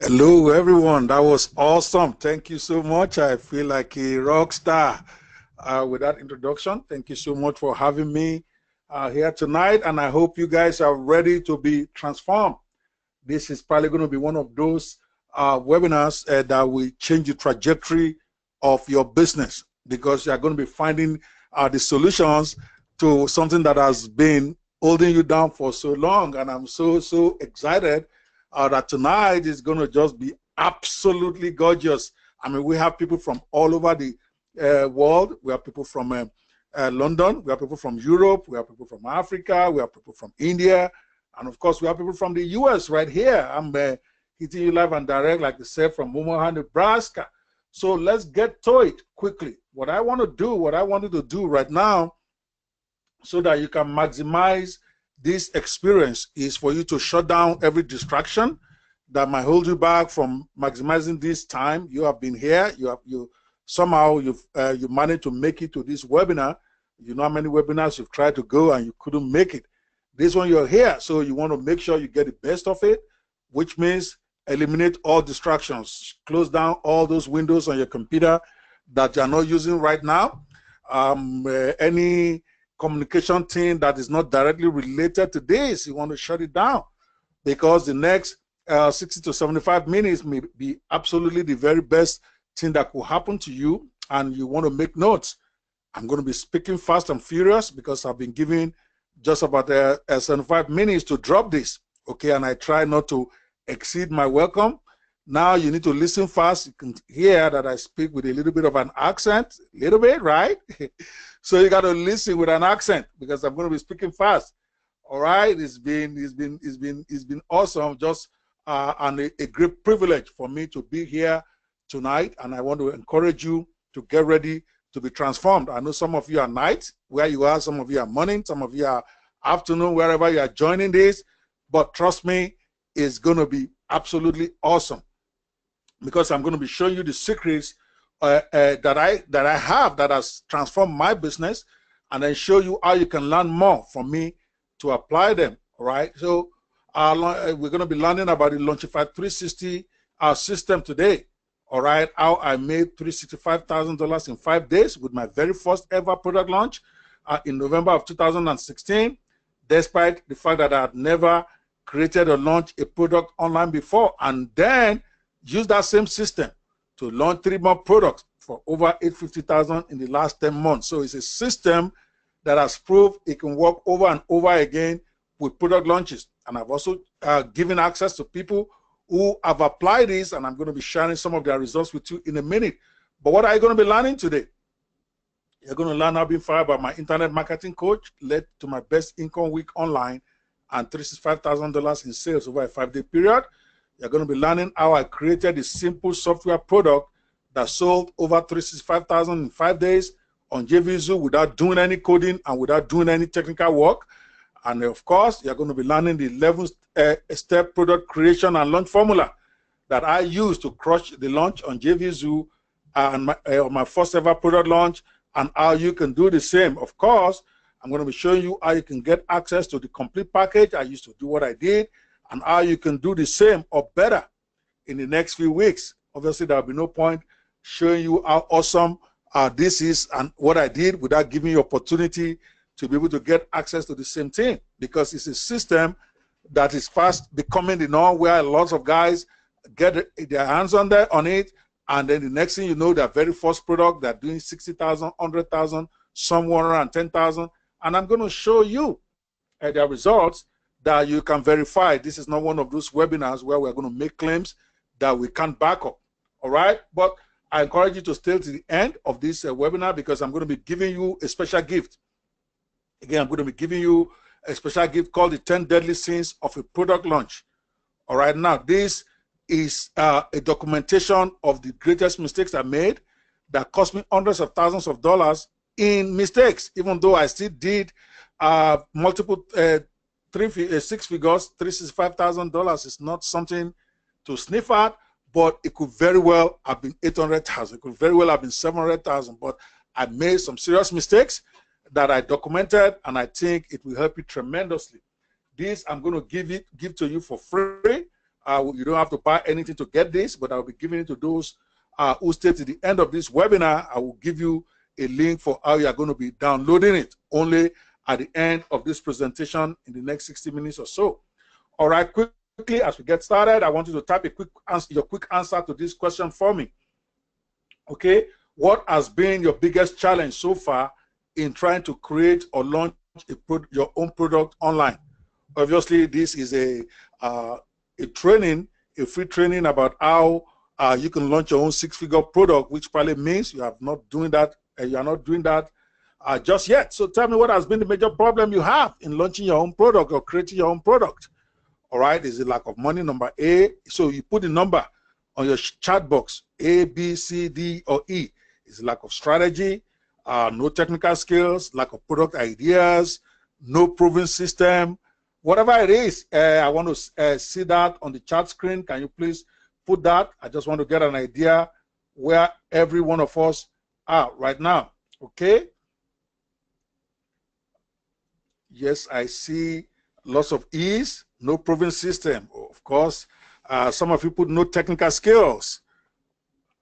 Hello, everyone. That was awesome. Thank you so much. I feel like a rock star with that introduction. Thank you so much for having me here tonight. And I hope you guys are ready to be transformed. This is probably going to be one of those webinars that will change the trajectory of your business because you are going to be finding the solutions to something that has been holding you down for so long. And I'm so excited that tonight is going to just be absolutely gorgeous. I mean, we have people from all over the world. We have people from London. We have people from Europe. We have people from Africa. We have people from India. And of course, we have people from the US right here. I'm hitting you live and direct, like I said, from Omaha, Nebraska. So let's get to it quickly. What I wanted to do right now, so that you can maximize this experience, is for you to shut down every distraction that might hold you back from maximizing this time. You have been here. You managed to make it to this webinar. You know how many webinars you've tried to go and you couldn't make it. This one you're here, so you want to make sure you get the best of it, which means eliminate all distractions. Close down all those windows on your computer that you're not using right now. Any communication thing that is not directly related to this, you want to shut it down, because the next 60 to 75 minutes may be absolutely the very best thing that could happen to you, and you want to make notes. I'm going to be speaking fast and furious because I've been giving just about 75 minutes to drop this, okay? And I try not to exceed my welcome. Now you need to listen fast. You can hear that I speak with a little bit of an accent, a little bit, right? So you got to listen with an accent because I'm going to be speaking fast. All right, it's been awesome, just and a great privilege for me to be here tonight. And I want to encourage you to get ready to be transformed. I know some of you are night where you are, some of you are morning, some of you are afternoon, wherever you are joining this. But trust me, it's going to be absolutely awesome, because I'm going to be showing you the secrets that I have that has transformed my business, and then show you how you can learn more from me to apply them. All right. So we're going to be learning about the Launchify 360 system today. All right, how I made $365,000 in 5 days with my very first ever product launch in November of 2016, despite the fact that I had never created or launched a product online before, and then use that same system to launch 3 more products for over $850,000 in the last 10 months. So it's a system that has proved it can work over and over again with product launches. And I've also given access to people who have applied this, and I'm going to be sharing some of their results with you in a minute. But what are you going to be learning today? You're going to learn how being fired by my internet marketing coach led to my best income week online and $365,000 in sales over a 5-day period. You're going to be learning how I created a simple software product that sold over $365,000 in 5 days on JVZoo without doing any coding and without doing any technical work. And of course, you're going to be learning the 11-step product creation and launch formula that I use to crush the launch on JVZoo and my first ever product launch, and how you can do the same. Of course, I'm going to be showing you how you can get access to the complete package. I used to do what I did, and how you can do the same or better in the next few weeks. Obviously, there'll be no point showing you how awesome this is and what I did without giving you opportunity to be able to get access to the same thing, because it's a system that is fast becoming the norm, where lots of guys get their hands on it, and then the next thing you know, their very first product, they're doing 60,000, 100,000, some 110,000, and I'm going to show you their results that you can verify. This is not one of those webinars where we're going to make claims that we can't back up. All right, but I encourage you to stay to the end of this webinar, because I'm going to be giving you a special gift. Again, I'm going to be giving you a special gift called the 10 Deadly Sins of a Product Launch. All right, now this is a documentation of the greatest mistakes I made that cost me hundreds of thousands of dollars in mistakes, even though I still did multiple 6 figures. $365,000 is not something to sniff at, but it could very well have been 800,000. It could very well have been 700,000. But I made some serious mistakes that I documented, and I think it will help you tremendously. This I'm going to give to you for free. You don't have to buy anything to get this, but I'll be giving it to those who stay to the end of this webinar. I will give you a link for how you are going to be downloading it only at the end of this presentation in the next 60 minutes or so. All right, quickly as we get started, I want you to type a quick answer, your quick answer to this question for me. Okay, what has been your biggest challenge so far in trying to create or launch your own product online? Obviously, this is a training, a free training about how you can launch your own six-figure product, which probably means you are not doing that. You are not doing that just yet. So tell me, what has been the major problem you have in launching your own product or creating your own product? All right, is it lack of money? Number A. So you put the number on your chat box, A, B, C, D, or E. Is it lack of strategy? No technical skills, lack of product ideas, no proven system? Whatever it is, I want to see that on the chat screen. Can you please put that? I just want to get an idea where every one of us are right now. Okay. Yes, I see lots of E's, no proven system. Of course, some of you put no technical skills.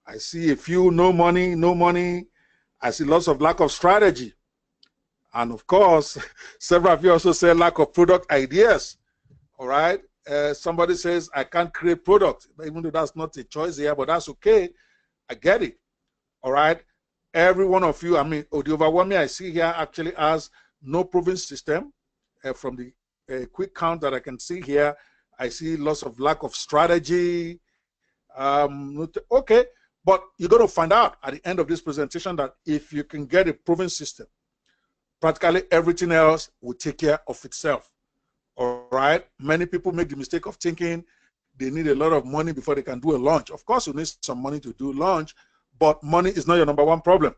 I see a few, no money, no money. I see lots of lack of strategy. And of course, several of you also say lack of product ideas. All right. Somebody says, I can't create product, even though that's not a choice here, but that's okay. I get it. All right. Every one of you, I mean, the overwhelming I see here actually has no proven system. From the quick count that I can see here, I see lots of lack of strategy. Okay. But you're going to find out at the end of this presentation that if you can get a proven system, practically everything else will take care of itself. All right. Many people make the mistake of thinking they need a lot of money before they can do a launch. Of course, you need some money to do launch, but money is not your number one problem.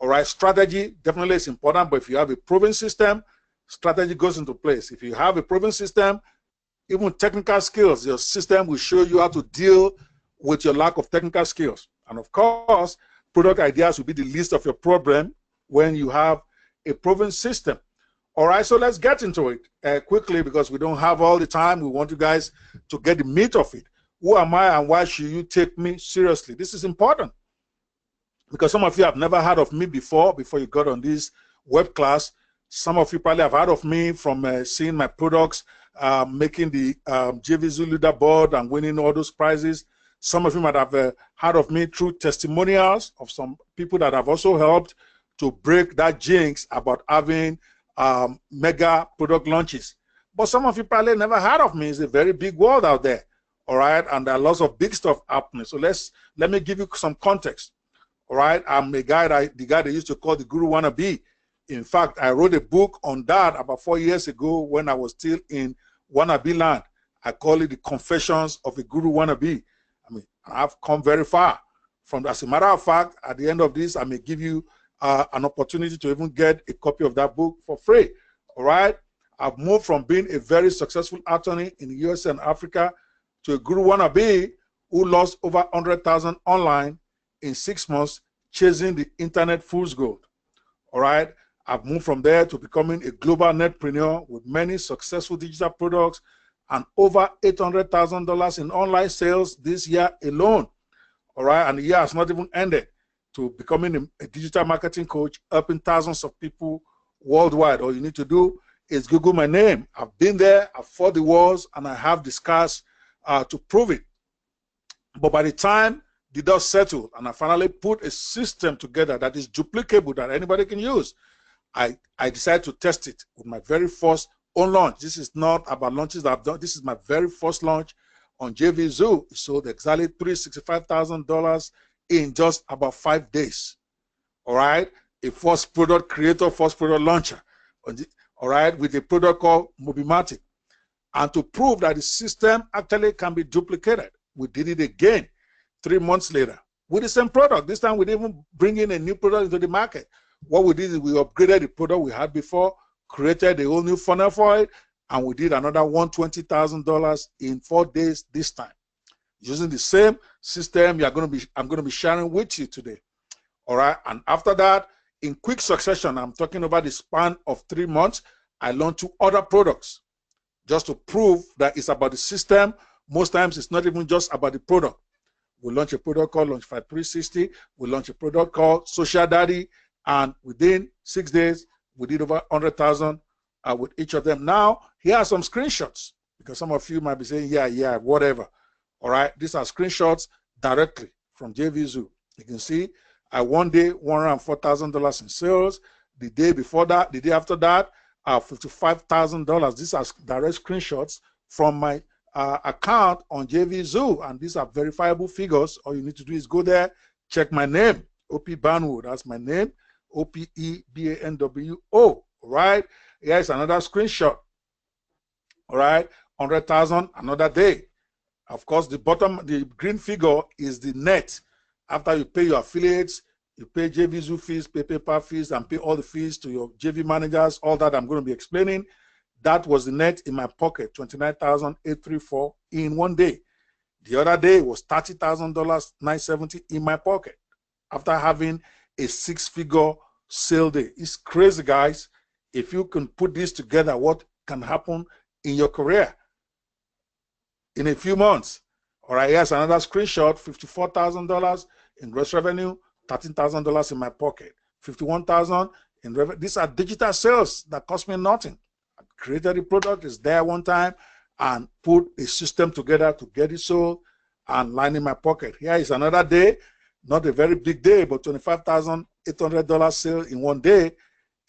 All right. Strategy definitely is important, but if you have a proven system, strategy goes into place. If you have a proven system, even technical skills, your system will show you how to deal with your lack of technical skills. And of course, product ideas will be the least of your problem when you have a proven system. All right, so let's get into it quickly because we don't have all the time. We want you guys to get the meat of it. Who am I and why should you take me seriously? This is important because some of you have never heard of me before you got on this web class. Some of you probably have heard of me from seeing my products, making the JVZoo leaderboard and winning all those prizes. Some of you might have heard of me through testimonials of some people that have also helped to break that jinx about having mega product launches. But some of you probably never heard of me. It's a very big world out there. All right. And there are lots of big stuff happening. So let me give you some context. All right. I'm the guy they used to call the Guru Wannabe. In fact, I wrote a book on that about 4 years ago when I was still in wannabe land. I call it the Confessions of a Guru Wannabe. I mean, I've come very far from that. As a matter of fact, at the end of this, I may give you an opportunity to even get a copy of that book for free. All right. I've moved from being a very successful attorney in the US and Africa to a Guru Wannabe who lost over 100,000 online in 6 months chasing the internet fool's gold. All right. I've moved from there to becoming a global netpreneur with many successful digital products and over $800,000 in online sales this year alone. All right. And the year has not even ended, to becoming a digital marketing coach, helping thousands of people worldwide. All you need to do is Google my name. I've been there, I've fought the wars, and I have the scars to prove it. But by the time the dust settled and I finally put a system together that is duplicable, that anybody can use, I decided to test it with my very first own launch. This is not about launches that I've done. This is my very first launch on JVZoo. It sold exactly $365,000 in just about 5 days. All right. A first product creator, first product launcher. All right. With a product called Mobimatic. And to prove that the system actually can be duplicated, we did it again 3 months later with the same product. This time we didn't even bring in a new product into the market. What we did is we upgraded the product we had before, created a whole new funnel for it, and we did another $120,000 in 4 days this time, using the same system I'm going to be sharing with you today. All right. And after that, in quick succession, I'm talking about the span of 3 months, I launched 2 other products just to prove that it's about the system Most times it's not even just about the product. We launch a product called Launchpad 360. We launch a product called Social Daddy, and within 6 days, we did over 100,000 with each of them. Now, here are some screenshots, because some of you might be saying, yeah, whatever. All right, these are screenshots directly from JVZoo. You can see one day, $104,000 in sales. The day before that, the day after that, $55,000. These are direct screenshots from my account on JVZoo, and these are verifiable figures. All you need to do is go there, check my name, Ope Banwo. That's my name, OPEBANWO. All right, here's another screenshot. All right, 100,000 another day. Of course, the bottom, the green figure is the net. After you pay your affiliates, you pay JVZoo fees, pay PayPal fees, and pay all the fees to your JV managers, all that I'm going to be explaining. That was the net in my pocket, $29,834 in one day. The other day was $30,000, $970 in my pocket after having a 6-figure sale day. It's crazy, guys. If you can put this together, what can happen in your career in a few months? All right, here's another screenshot, $54,000 in gross revenue, $13,000 in my pocket, $51,000 in revenue. These are digital sales that cost me nothing. I created the product, it's there one time, and put a system together to get it sold and line in my pocket. Here is another day, not a very big day, but $25,800 sale in one day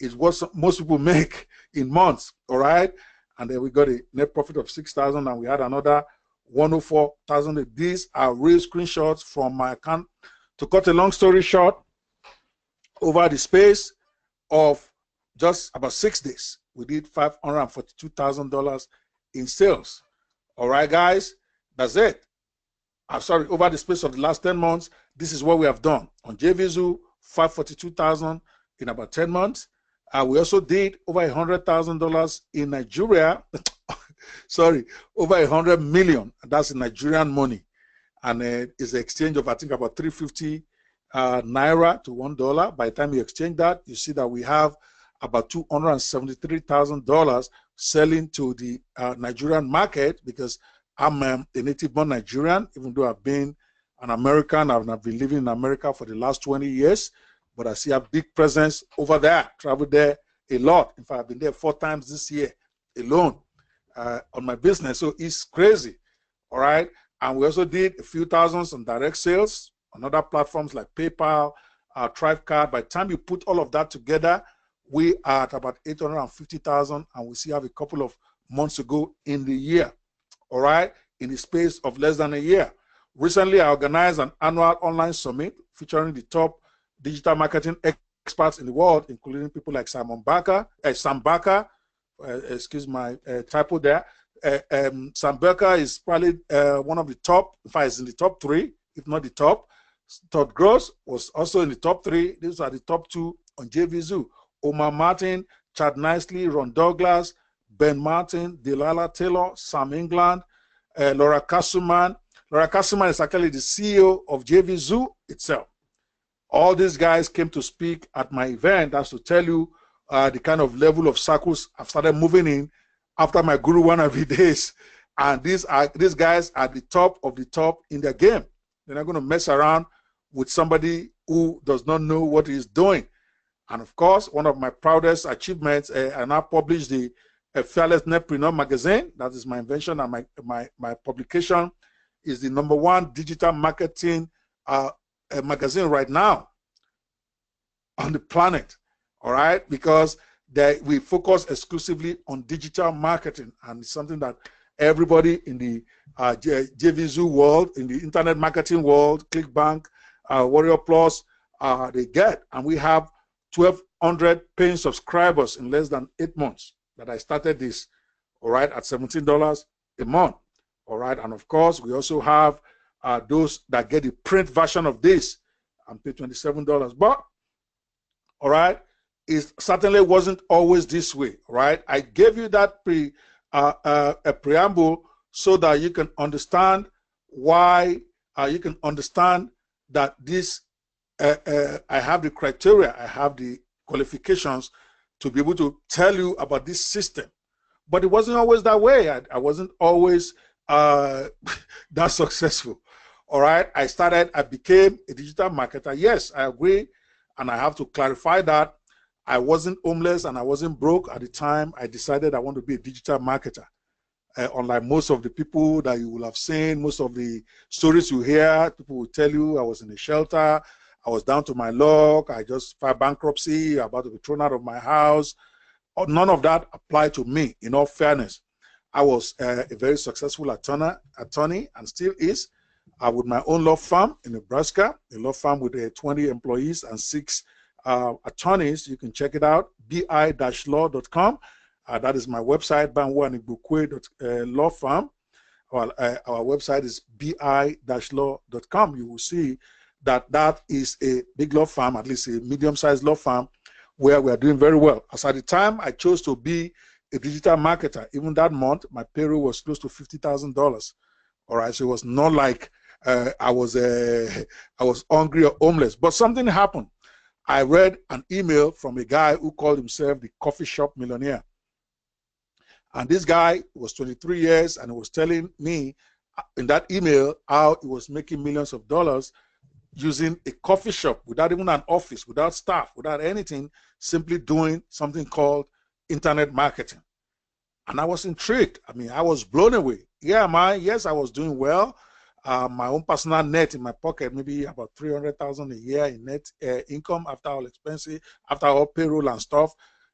is what most people make in months. All right, and then we got a net profit of $6,000, and we had another $104,000. These are real screenshots from my account. To cut a long story short, over the space of just about 6 days, we did $542,000 in sales. All right, guys, that's it. I'm sorry, over the space of the last 10 months, this is what we have done. On JVZoo, $542,000 in about 10 months. We also did over $100,000 in Nigeria. Sorry, over 100 million. That's in Nigerian money. And it's the exchange of, I think, about 350 Naira to $1. By the time you exchange that, you see that we have about $273,000 selling to the Nigerian market, because I'm a native-born Nigerian, even though I've been an American. I've been living in America for the last 20 years, but I see a big presence over there, traveled there a lot. In fact, I've been there 4 times this year alone on my business, so it's crazy. All right, and we also did a few thousands on direct sales on other platforms like PayPal, Thrivecard. By the time you put all of that together, we are at about 850,000, and we still have a couple of months to go in the year. All right, in the space of less than a year. Recently, I organized an annual online summit featuring the top digital marketing experts in the world, including people like Sam Barker, excuse my typo there. Sam Barker is probably one of the top, in fact, is in the top 3, if not the top. Todd Gross was also in the top 3. These are the top 2 on JVZoo. Omar Martin, Chad Nicely, Ron Douglas, Ben Martin, Delilah Taylor, Sam England, Laura Kassuman. Laura Kassuman is actually the CEO of JVZoo itself. All these guys came to speak at my event. That's to tell you the kind of level of circles I've started moving in after my Guru Wannabe days. And these guys are the top of the top in their game. They're not going to mess around with somebody who does not know what he's doing. And of course, one of my proudest achievements, I now published the Fearless Netpreneur magazine. That is my invention, and my publication is the #1 digital marketing magazine right now on the planet. All right, because we focus exclusively on digital marketing, and it's something that everybody in the JVZoo world, in the internet marketing world, ClickBank, Warrior Plus, they get. And we have 1,200 paying subscribers in less than 8 months that I started this, all right, at $17 a month, all right. And of course, we also have those that get the print version of this and pay $27. But, all right, it certainly wasn't always this way, right? I gave you that a preamble so that you can understand why, you can understand that this, I have the criteria, I have the qualifications to be able to tell you about this system. But it wasn't always that way. I wasn't always uh, that successful. All right, I became a digital marketer. Yes, I agree. And I have to clarify that I wasn't homeless and I wasn't broke at the time. I decided I want to be a digital marketer. Unlike most of the people that you will have seen, most of the stories you hear, people will tell you I was in a shelter, I was down to my luck, I just filed bankruptcy, about to be thrown out of my house. None of that applied to me, in all fairness. I was a very successful attorney and still is, with my own law firm in Nebraska, a law firm with 20 employees and 6 attorneys. You can check it out, bi-law.com. That is my website, Banwo law firm. Our website is bi-law.com. You will see that that is a big law firm, at least a medium-sized law firm, where we are doing very well. As at the time, I chose to be a digital marketer. Even that month, my payroll was close to $50,000. All right, so it was not like I was hungry or homeless. But something happened. I read an email from a guy who called himself the coffee shop millionaire. And this guy was 23 years and he was telling me in that email how he was making millions of dollars using a coffee shop without even an office, without staff, without anything, simply doing something called internet marketing. And I was intrigued. I mean, I was blown away. Yes, I was doing well. My own personal net in my pocket, maybe about $300,000 a year in net income after all expenses, after all payroll and stuff.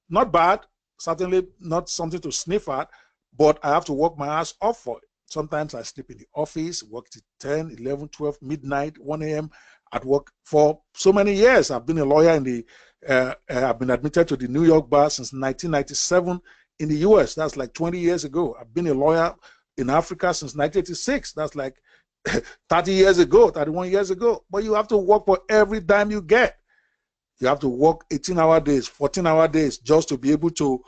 Not bad. Certainly not something to sniff at, but I have to work my ass off for it. Sometimes I sleep in the office, work till 10, 11, 12, midnight, 1 a.m. at work for so many years. I've been a lawyer in the, I've been admitted to the New York bar since 1997 in the US. That's like 20 years ago. I've been a lawyer in Africa since 1986. That's like 30 years ago, 31 years ago. But you have to work for every dime you get. You have to work 18-hour days, 14-hour days just to be able to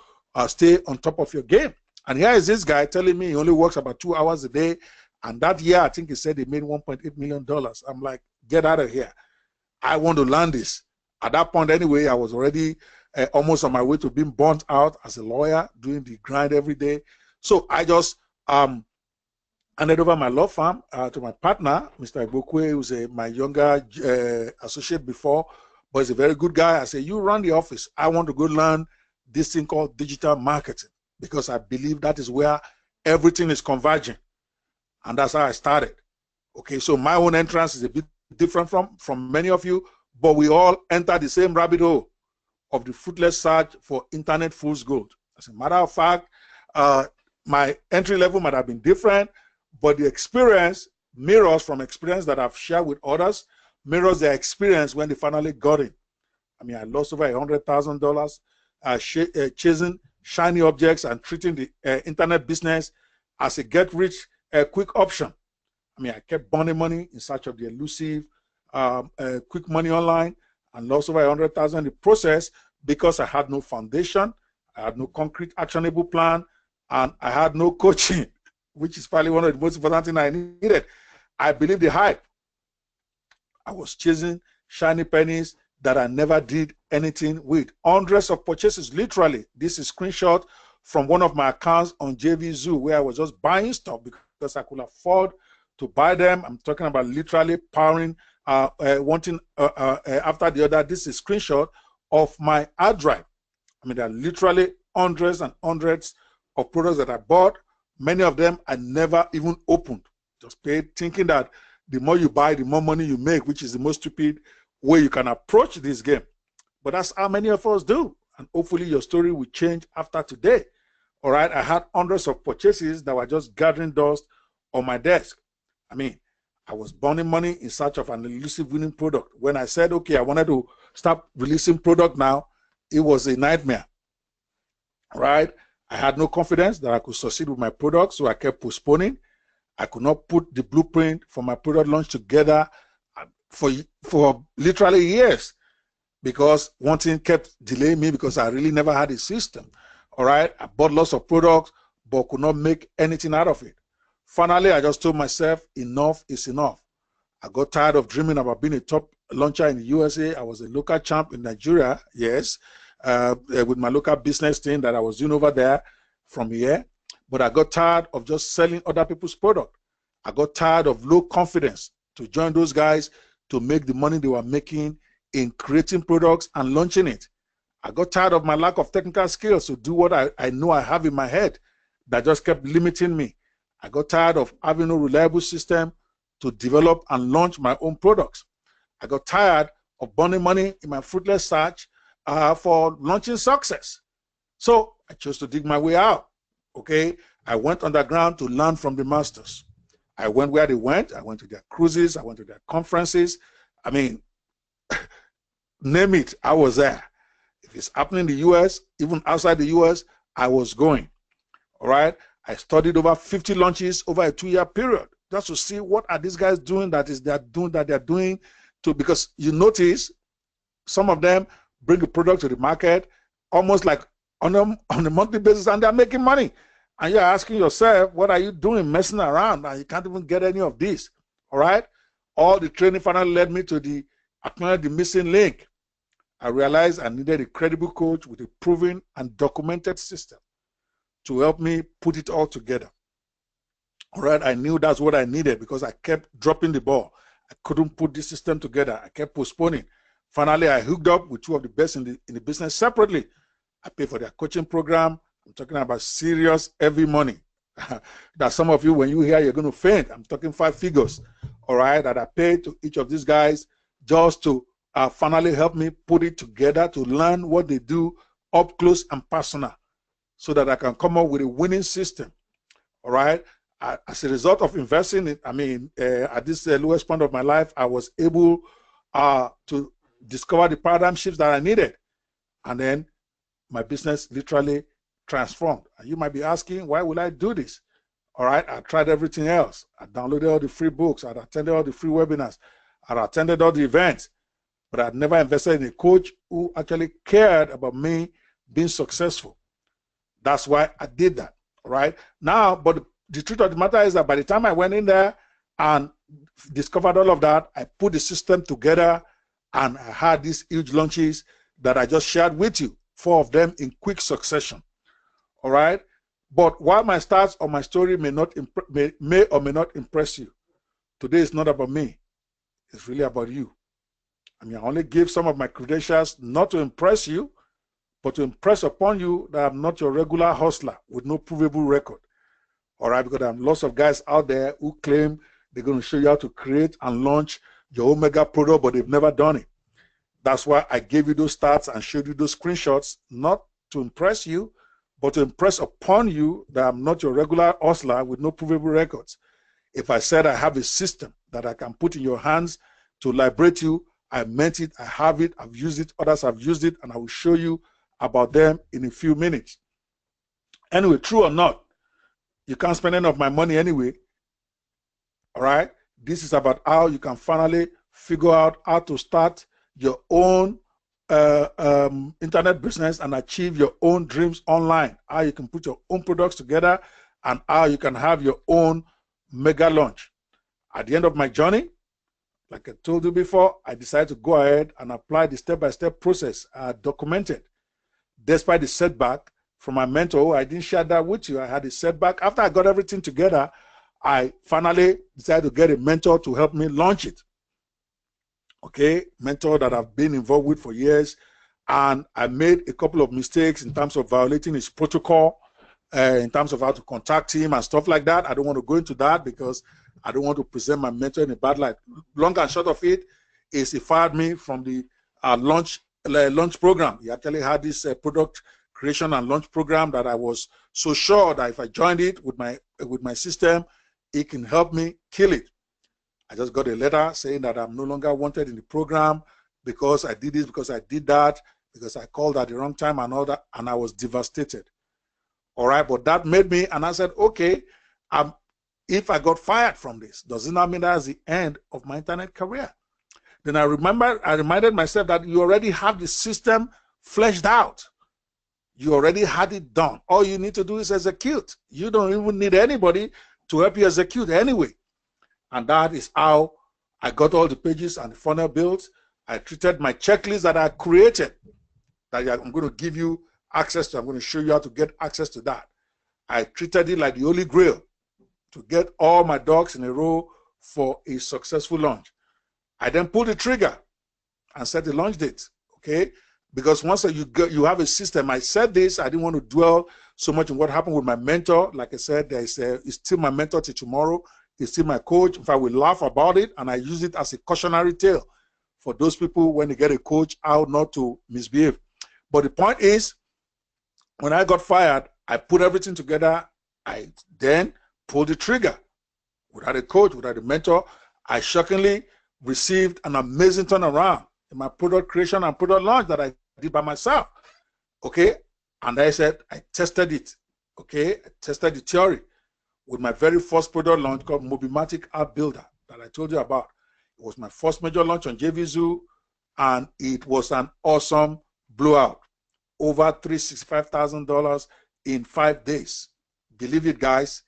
stay on top of your game. And here is this guy telling me he only works about 2 hours a day. And that year, I think he said he made $1.8 million. I'm like, get out of here. I want to learn this. At that point, anyway, I was already almost on my way to being burnt out as a lawyer, doing the grind every day. So I just handed over my law firm to my partner, Mr. Ibokwe, who's my younger associate before, but he's a very good guy. I said, you run the office. I want to go learn this thing called digital marketing because I believe that is where everything is converging. And that's how I started. Okay, so my own entrance is a bit different from many of you, but we all enter the same rabbit hole of the fruitless search for internet fool's gold. As a matter of fact, my entry level might have been different, but the experience mirrors from experience that I've shared with others, mirrors their experience when they finally got in. I mean, I lost over $100,000 chasing shiny objects and treating the internet business as a get-rich-quick option. I mean, I kept burning money in search of the elusive quick money online and lost over $100,000 in the process because I had no foundation, I had no concrete actionable plan, and I had no coaching, which is probably one of the most important things I needed. I believe the hype. I was chasing shiny pennies that I never did anything with. Hundreds of purchases, literally. This is a screenshot from one of my accounts on JV Zoo where I was just buying stuff because I could afford to buy them. I'm talking about literally powering wanting after the other. This is a screenshot of my hard drive. I mean, there are literally hundreds and hundreds of products that I bought. Many of them I never even opened. Just paid, thinking that the more you buy, the more money you make, which is the most stupid way you can approach this game. But that's how many of us do. And hopefully your story will change after today. All right, I had hundreds of purchases that were just gathering dust on my desk. I mean, I was burning money in search of an elusive winning product. When I said, okay, I wanted to start releasing product now, it was a nightmare, right? I had no confidence that I could succeed with my product, so I kept postponing. I could not put the blueprint for my product launch together for literally years because one thing kept delaying me because I really never had a system. All right, I bought lots of products, but could not make anything out of it. Finally, I just told myself, enough is enough. I got tired of dreaming about being a top launcher in the USA. I was a local champ in Nigeria, yes, with my local business thing that I was doing over there from here. but I got tired of just selling other people's product. I got tired of low confidence to join those guys to make the money they were making in creating products and launching it. I got tired of my lack of technical skills to do what I know I have in my head that just kept limiting me. I got tired of having no reliable system to develop and launch my own products. I got tired of burning money in my fruitless search for launching success. So I chose to dig my way out. Okay, I went underground to learn from the masters. I went where they went. I went to their cruises. I went to their conferences. I mean, name it, I was there. If it's happening in the US, even outside the US, I was going. All right. I studied over 50 launches over a 2-year period just to see what are these guys doing that they're doing to, because you notice some of them bring a product to the market almost like on a monthly basis, and they're making money. And you're asking yourself, what are you doing messing around? And you can't even get any of this. All right. All the training finally led me to acknowledge the missing link. I realized I needed a credible coach with a proven and documented system to help me put it all together. All right, I knew that's what I needed because I kept dropping the ball. I couldn't put this system together. I kept postponing. Finally, I hooked up with two of the best in the business separately. I paid for their coaching program. I'm talking about serious, heavy money. That some of you, when you hear, you're going to faint. I'm talking 5 figures. All right, that I paid to each of these guys just to finally help me put it together, to learn what they do up close and personal, so that I can come up with a winning system. All right. As a result of investing in, at this lowest point of my life, I was able to discover the paradigm shifts that I needed. And then my business literally transformed. And you might be asking, why will I do this? All right. I tried everything else. I downloaded all the free books. I attended all the free webinars. I attended all the events. But I'd never invested in a coach who actually cared about me being successful. That's why I did that. All right. Now, but the truth of the matter is that by the time I went in there and discovered all of that, I put the system together and I had these huge launches that I just shared with you, 4 of them in quick succession. All right. But while my stats or my story may or may not impress you, today is not about me. It's really about you. I mean, I only give some of my credentials not to impress you, but to impress upon you that I'm not your regular hustler with no provable record. All right, because there are lots of guys out there who claim they're going to show you how to create and launch your Omega product, but they've never done it. That's why I gave you those stats and showed you those screenshots, not to impress you, but to impress upon you that I'm not your regular hustler with no provable records. If I said I have a system that I can put in your hands to liberate you, I meant it, I have it, I've used it, others have used it, and I will show you about them in a few minutes. Anyway, true or not, you can't spend any of my money anyway. All right. This is about how you can finally figure out how to start your own internet business and achieve your own dreams online. How you can put your own products together and how you can have your own mega launch. At the end of my journey, like I told you before, I decided to go ahead and apply the step-by-step process documented. Despite the setback from my mentor, I didn't share that with you. I had a setback. After I got everything together, I finally decided to get a mentor to help me launch it. Okay, mentor that I've been involved with for years. And I made a couple of mistakes in terms of violating his protocol, in terms of how to contact him and stuff like that. I don't want to go into that because I don't want to present my mentor in a bad light. Long and short of it is he fired me from the launch program. He actually had this product creation and launch program that I was so sure that if I joined it with my system, it can help me kill it. I just got a letter saying that I'm no longer wanted in the program because I did this, because I did that, because I called at the wrong time and all that, and I was devastated. All right, but that made me, and I said, okay, if I got fired from this, does it not mean that's the end of my internet career? Then I reminded myself that you already have the system fleshed out. You already had it done. All you need to do is execute. You don't even need anybody to help you execute anyway. And that is how I got all the pages and the funnel built. I treated my checklist that I created, that I'm going to give you access to. I'm going to show you how to get access to that. I treated it like the Holy Grail to get all my ducks in a row for a successful launch. I then pulled the trigger and set the launch date, okay? Because once you have a system, I said this, I didn't want to dwell so much on what happened with my mentor. Like I said, it's still my mentor till tomorrow. He's still my coach. In fact, we laugh about it, and I use it as a cautionary tale for those people when they get a coach, how not to misbehave. But the point is, when I got fired, I put everything together. I then pulled the trigger. Without a coach, without a mentor, I shockingly received an amazing turnaround in my product creation and product launch that I did by myself. Okay, and I said I tested it. Okay, I tested the theory with my very first product launch called Mobimatic App Builder that I told you about. It was my first major launch on JVZoo, and it was an awesome blowout. Over $365,000 in 5 days. Believe it, guys.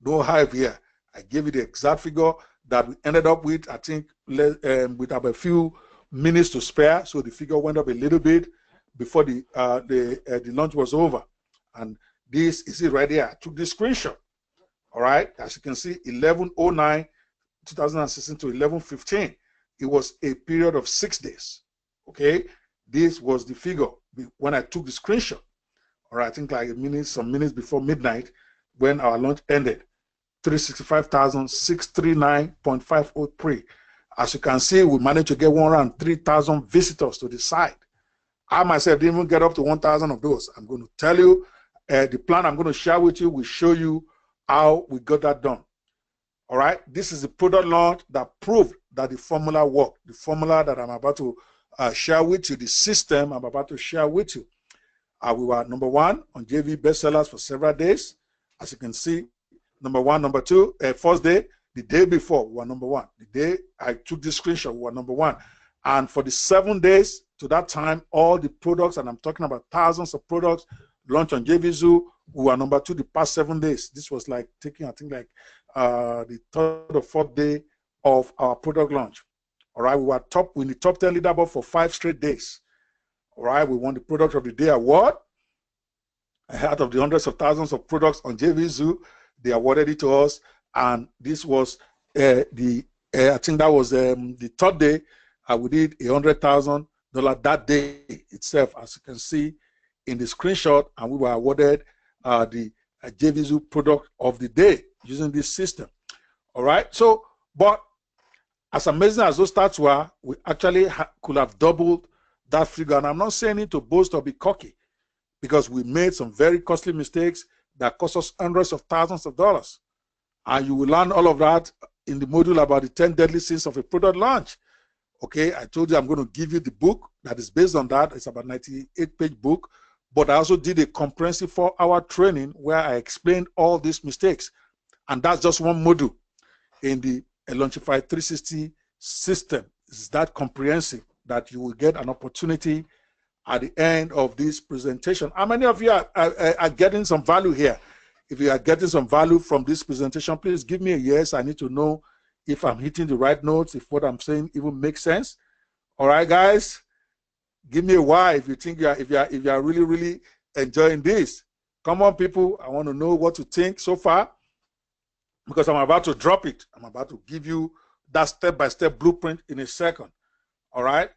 No hype here. I gave you the exact figure that we ended up with. I think with about a few minutes to spare, so the figure went up a little bit before the launch was over. And this is it right here. I took this screenshot. All right, as you can see, 11/09/2016 to 11/15. It was a period of 6 days. Okay, this was the figure when I took the screenshot. All right, I think like some minutes before midnight when our launch ended. 365,639.503. As you can see, we managed to get 103,000 visitors to the site. I myself didn't even get up to 1,000 of those. I'm going to tell you the plan I'm going to share with you will show you how we got that done. All right, this is the product launch that proved that the formula worked. The formula that I'm about to share with you, the system I'm about to share with you. We were number one on JV bestsellers for several days. As you can see, number one, number two, first day, the day before, we were number one. The day I took this screenshot, we were number one. And for the 7 days to that time, all the products, and I'm talking about thousands of products, launched on JVZoo, we were number two the past 7 days. This was like taking, I think, like the third or fourth day of our product launch. All right, we were in the top 10 leaderboard for 5 straight days. All right, we won the Product of the Day award. Out of the hundreds of thousands of products on JVZoo, they awarded it to us. And this was I think that was the third day. We did $100,000 that day itself, as you can see in the screenshot, and we were awarded the JVZoo Product of the Day using this system. All right, so, but as amazing as those stats were, we actually could have doubled that figure. And I'm not saying it to boast or be cocky, because we made some very costly mistakes that cost us hundreds of thousands of dollars. And you will learn all of that in the module about the 10 deadly sins of a product launch. Okay, I told you I'm going to give you the book that is based on that. It's about a 98-page book. But I also did a comprehensive 4-hour training where I explained all these mistakes. And that's just one module in the Launchify 360 system. It's that comprehensive that you will get an opportunity at the end of this presentation. How many of you are getting some value here? If you are getting some value from this presentation, please give me a yes. I need to know if I'm hitting the right notes, if what I'm saying even makes sense. All right, guys, give me a Y if you think if you are really, really enjoying this. Come on, people. I want to know what you think so far, because I'm about to drop it. I'm about to give you that step-by-step blueprint in a second. All right.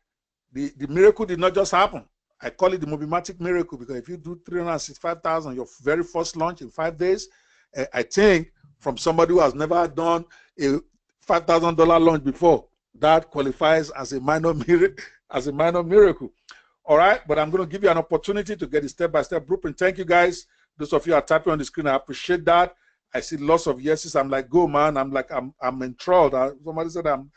The miracle did not just happen. I call it the Mobimatic miracle, because if you do 365,000, your very first launch in 5 days, I think from somebody who has never done a $5,000 launch before, that qualifies as a minor miracle. All right, but I'm going to give you an opportunity to get a step-by-step blueprint. Thank you, guys. Those of you are tapping on the screen, I appreciate that. I see lots of yeses. I'm like, go, man. I'm like, I'm enthralled. Somebody said I'm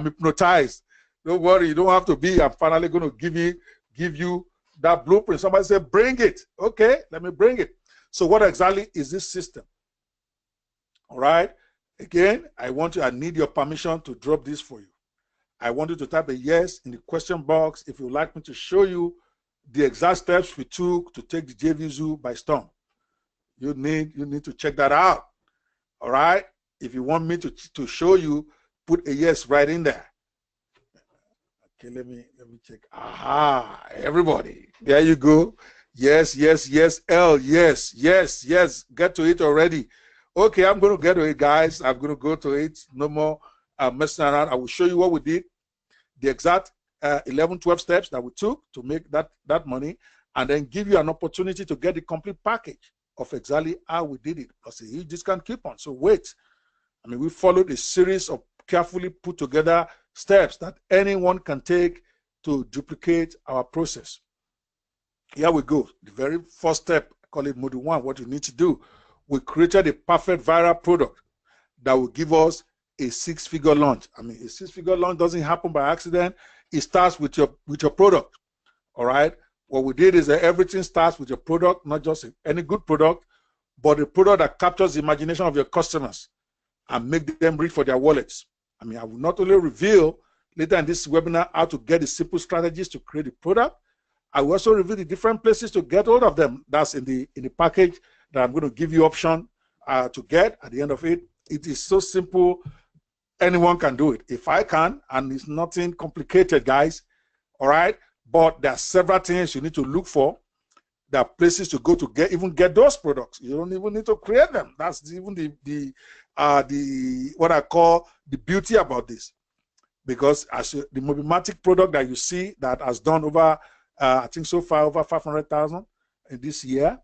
hypnotized. Don't worry, you don't have to be. I'm finally going to give you that blueprint. Somebody said, bring it. Okay, let me bring it. So what exactly is this system? All right. Again, I need your permission to drop this for you. I want you to type a yes in the question box if you'd like me to show you the exact steps we took to take the JVZoo by storm. You need to check that out. All right. If you want me to show you, put a yes right in there. Okay, let me check. Aha, everybody. There you go. Yes, yes, yes, L, yes, yes, yes. Get to it already. Okay, I'm going to get to it, guys. I'm going to go to it. No more messing around. I will show you what we did, the exact 11, 12 steps that we took to make that money, and then give you an opportunity to get the complete package of exactly how we did it. Because you just can't keep on. So wait. I mean, we followed a series of carefully put together steps that anyone can take to duplicate our process. Here we go. The very first step, I call it module 1, what you need to do. We created a perfect viral product that will give us a 6-figure launch. I mean, a 6-figure launch doesn't happen by accident. It starts with your product. All right. What we did is that everything starts with your product, not just any good product, but a product that captures the imagination of your customers and make them reach for their wallets. I mean, I will not only reveal later in this webinar how to get the simple strategies to create a product, I will also reveal the different places to get hold of them. That's in the package that I'm going to give you option to get at the end of it. It is so simple, anyone can do it. If I can, and it's nothing complicated, guys, all right? But there are several things you need to look for. There are places to go to get those products. You don't even need to create them. That's even the what I call the beauty about this. Because as the Mobimatic product that you see that has done over, I think so far over 500,000 in this year,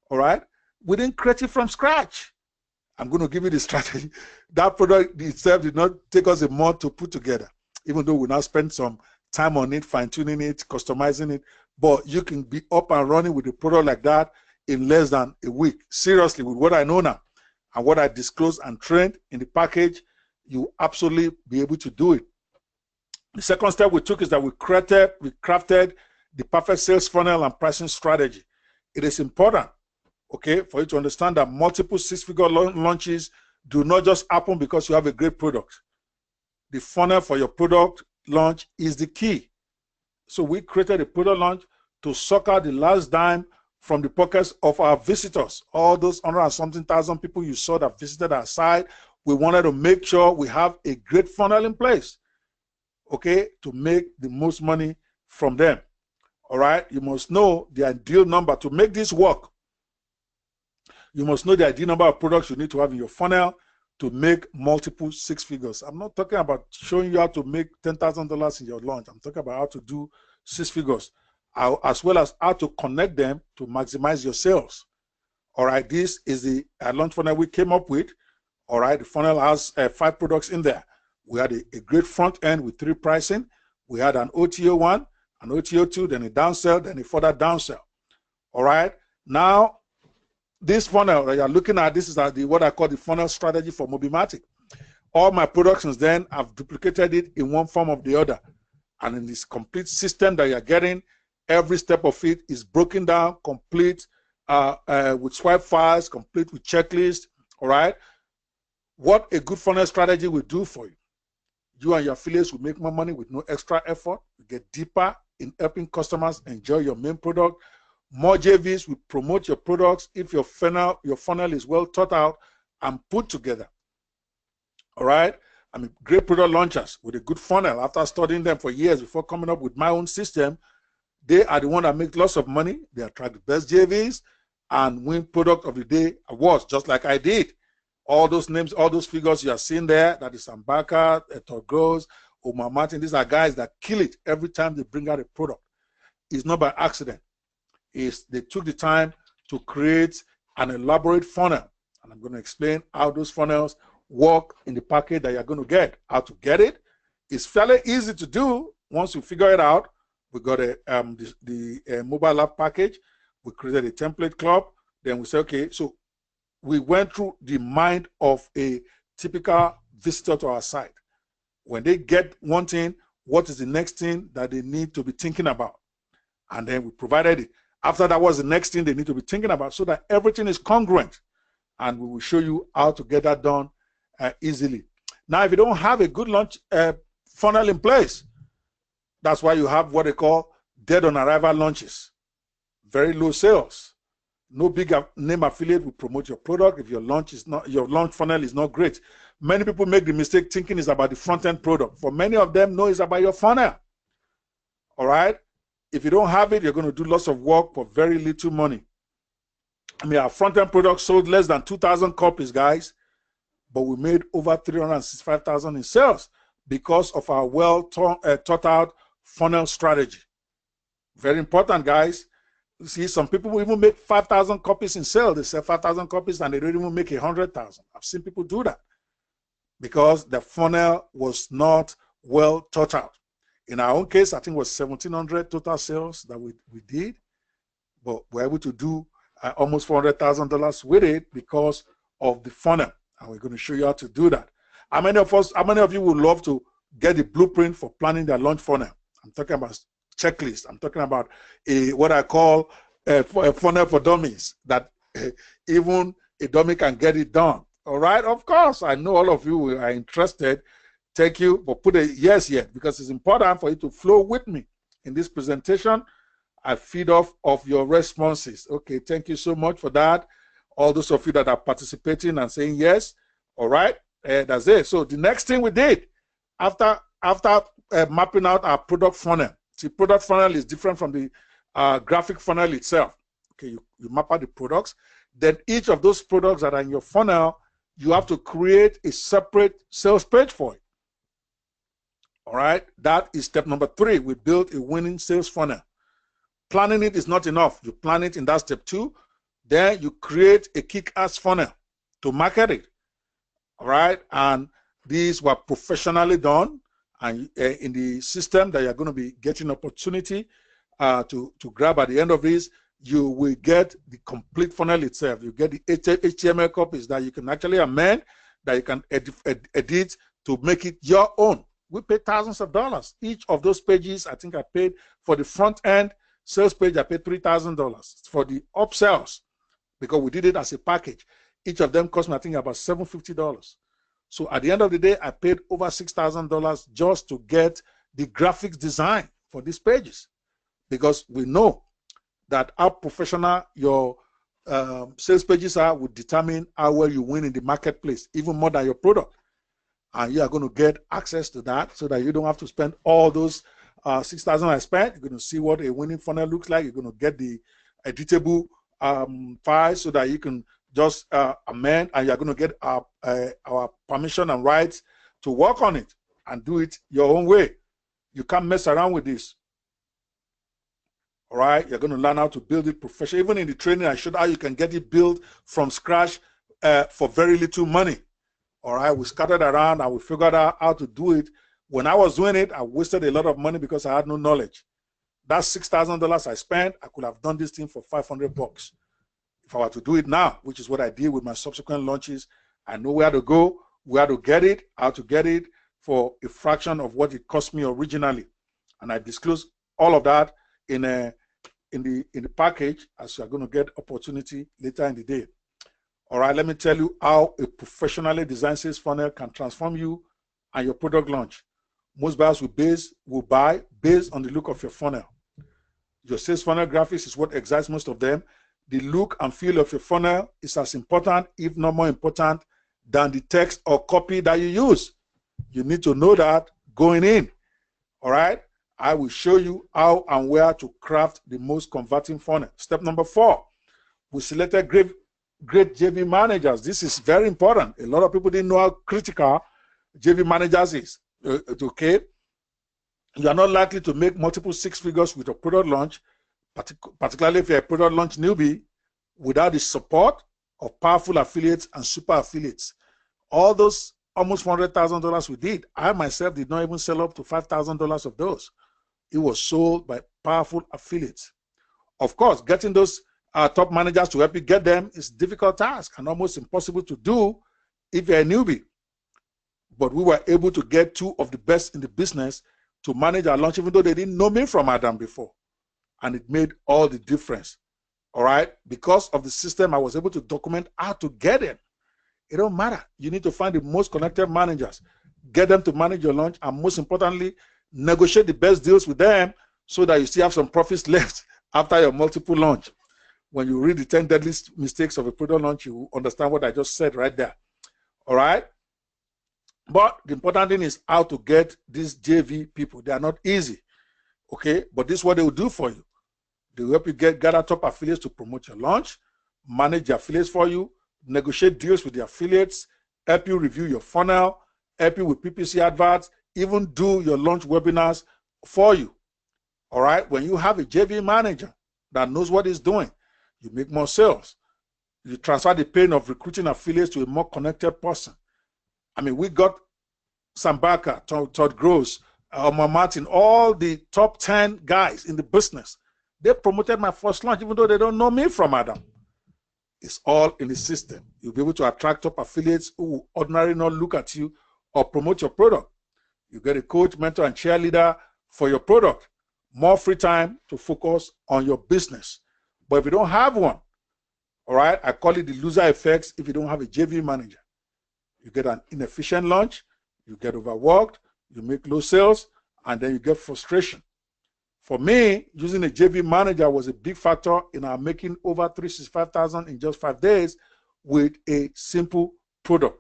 all right? We didn't create it from scratch. I'm going to give you the strategy. That product itself did not take us a month to put together, even though we now spend some time on it, fine-tuning it, customizing it. But you can be up and running with a product like that in less than a week. Seriously, with what I know now and what I disclosed and trained in the package, you absolutely be able to do it. The second step we took is that we crafted the perfect sales funnel and pricing strategy. It is important, okay, for you to understand that multiple 6-figure launches do not just happen because you have a great product. The funnel for your product launch is the key. So we created a product launch to suck out the last dime from the pockets of our visitors. All those 100-something thousand people you saw that visited our site, we wanted to make sure we have a great funnel in place, okay, to make the most money from them. All right, you must know the ideal number to make this work. You must know the ideal number of products you need to have in your funnel to make multiple 6 figures. I'm not talking about showing you how to make $10,000 in your launch. I'm talking about how to do 6 figures, as well as how to connect them to maximize your sales. All right, this is the launch funnel we came up with. All right, the funnel has 5 products in there. We had a great front end with 3 pricing. We had an OTO 1, an OTO 2, then a downsell, then a further downsell. All right, now this funnel that you're looking at, this is what I call the funnel strategy for Mobimatic. All my productions then, I've duplicated it in one form or the other. And in this complete system that you're getting, every step of it is broken down, complete with swipe files, complete with checklists, all right? What a good funnel strategy will do for you. You and your affiliates will make more money with no extra effort. You get deeper in helping customers enjoy your main product. More JVs will promote your products if your funnel is well thought out and put together. All right? I mean, great product launchers with a good funnel, after studying them for years before coming up with my own system, they are the one that make lots of money. They attract the best JVs and win Product of the Day awards, just like I did. All those names, all those figures you are seeing there, that is Ambaka, Todd Gross, Omar Martin, these are guys that kill it every time they bring out a product. It's not by accident. They took the time to create an elaborate funnel. And I'm going to explain how those funnels work in the package that you're going to get. How to get it is fairly easy to do once you figure it out. We got the mobile app package. We created a template club. Then we say, okay, so we went through the mind of a typical visitor to our site. When they get one thing, what is the next thing that they need to be thinking about? And then we provided it. After that, was the next thing they need to be thinking about, so that everything is congruent. And we will show you how to get that done easily. Now, if you don't have a good launch funnel in place, that's why you have what they call dead on arrival launches. Very low sales. No big name affiliate will promote your product if your launch funnel is not great. Many people make the mistake thinking it's about the front end product. For many of them, no, it's about your funnel. All right. If you don't have it, you're going to do lots of work for very little money. I mean, our front-end products sold less than 2,000 copies, guys, but we made over 365,000 in sales because of our thought out funnel strategy. Very important, guys. You see, some people will even make 5,000 copies in sales. They sell 5,000 copies and they don't even make 100,000. I've seen people do that because the funnel was not well thought out. In our own case, I think it was 1,700 total sales that we did, but we're able to do almost $400,000 with it because of the funnel. And we're going to show you how to do that. How many of you would love to get the blueprint for planning their launch funnel? I'm talking about checklist. I'm talking about what I call a funnel for dummies, that even a dummy can get it done. All right, of course, I know all of you are interested. Thank you, but put a yes yet, because it's important for you to flow with me in this presentation. I feed off of your responses. Okay, thank you so much for that. All those of you that are participating and saying yes. All right, that's it. So the next thing we did after mapping out our product funnel. See, product funnel is different from the graphic funnel itself. Okay, you map out the products. Then each of those products that are in your funnel, you have to create a separate sales page for it. All right, that is step number 3. We built a winning sales funnel. Planning it is not enough. You plan it in that step 2. Then you create a kick-ass funnel to market it. All right, and these were professionally done. And in the system that you're going to be getting opportunity to grab at the end of this, you will get the complete funnel itself. You get the HTML copies that you can actually amend, that you can edit to make it your own. We paid thousands of dollars. Each of those pages, I think I paid for the front end sales page, I paid $3,000. For the upsells, because we did it as a package, each of them cost me, I think, about $750. So at the end of the day, I paid over $6,000 just to get the graphics design for these pages, because we know that how professional your sales pages are will determine how well you win in the marketplace, even more than your product. And you are going to get access to that so that you don't have to spend all those $6,000 I spent. You're going to see what a winning funnel looks like. You're going to get the editable files so that you can just amend, and you're going to get our permission and rights to work on it and do it your own way. You can't mess around with this. All right, you're going to learn how to build it professionally. Even in the training, I showed how you can get it built from scratch for very little money. All right, we scattered around and we figured out how to do it. When I was doing it, I wasted a lot of money because I had no knowledge. That $6,000 I spent, I could have done this thing for $500. If I were to do it now, which is what I did with my subsequent launches, I know where to go, where to get it, how to get it for a fraction of what it cost me originally. And I disclose all of that in the package, as you're going to get opportunity later in the day. All right, let me tell you how a professionally designed sales funnel can transform you and your product launch. Most buyers will buy based on the look of your funnel. Your sales funnel graphics is what excites most of them. The look and feel of your funnel is as important, if not more important, than the text or copy that you use. You need to know that going in. All right, I will show you how and where to craft the most converting funnel. Step number 4, we selected great JV managers. This is very important. A lot of people didn't know how critical JV managers is. Okay, you are not likely to make multiple 6 figures with a product launch, particularly if you're a product launch newbie, without the support of powerful affiliates and super affiliates. All those almost $400,000 we did, I myself did not even sell up to $5,000 of those. It was sold by powerful affiliates. Of course, getting those top managers to help you get them is a difficult task and almost impossible to do if you're a newbie. But we were able to get 2 of the best in the business to manage our launch, even though they didn't know me from Adam before. And it made all the difference. All right? Because of the system, I was able to document how to get in. It don't matter. You need to find the most connected managers, get them to manage your launch, and most importantly, negotiate the best deals with them so that you still have some profits left after your multiple launch. When you read the 10 deadly mistakes of a product launch, you understand what I just said right there. All right? But the important thing is how to get these JV people. They are not easy. Okay, but this is what they will do for you. They will help you gather top affiliates to promote your launch, manage the affiliates for you, negotiate deals with the affiliates, help you review your funnel, help you with PPC adverts, even do your launch webinars for you. All right, when you have a JV manager that knows what he's doing, you make more sales. You transfer the pain of recruiting affiliates to a more connected person. I mean, we got Sam Barker, Todd Gross, Omar Martin, all the top 10 guys in the business. They promoted my first launch, even though they don't know me from Adam. It's all in the system. You'll be able to attract top affiliates who ordinarily not look at you or promote your product. You get a coach, mentor, and cheerleader for your product. More free time to focus on your business. But if you don't have one, all right, I call it the loser effects if you don't have a JV manager. You get an inefficient launch, you get overworked, you make low sales, and then you get frustration. For me, using a JV manager was a big factor in our making over $365,000 in just 5 days with a simple product.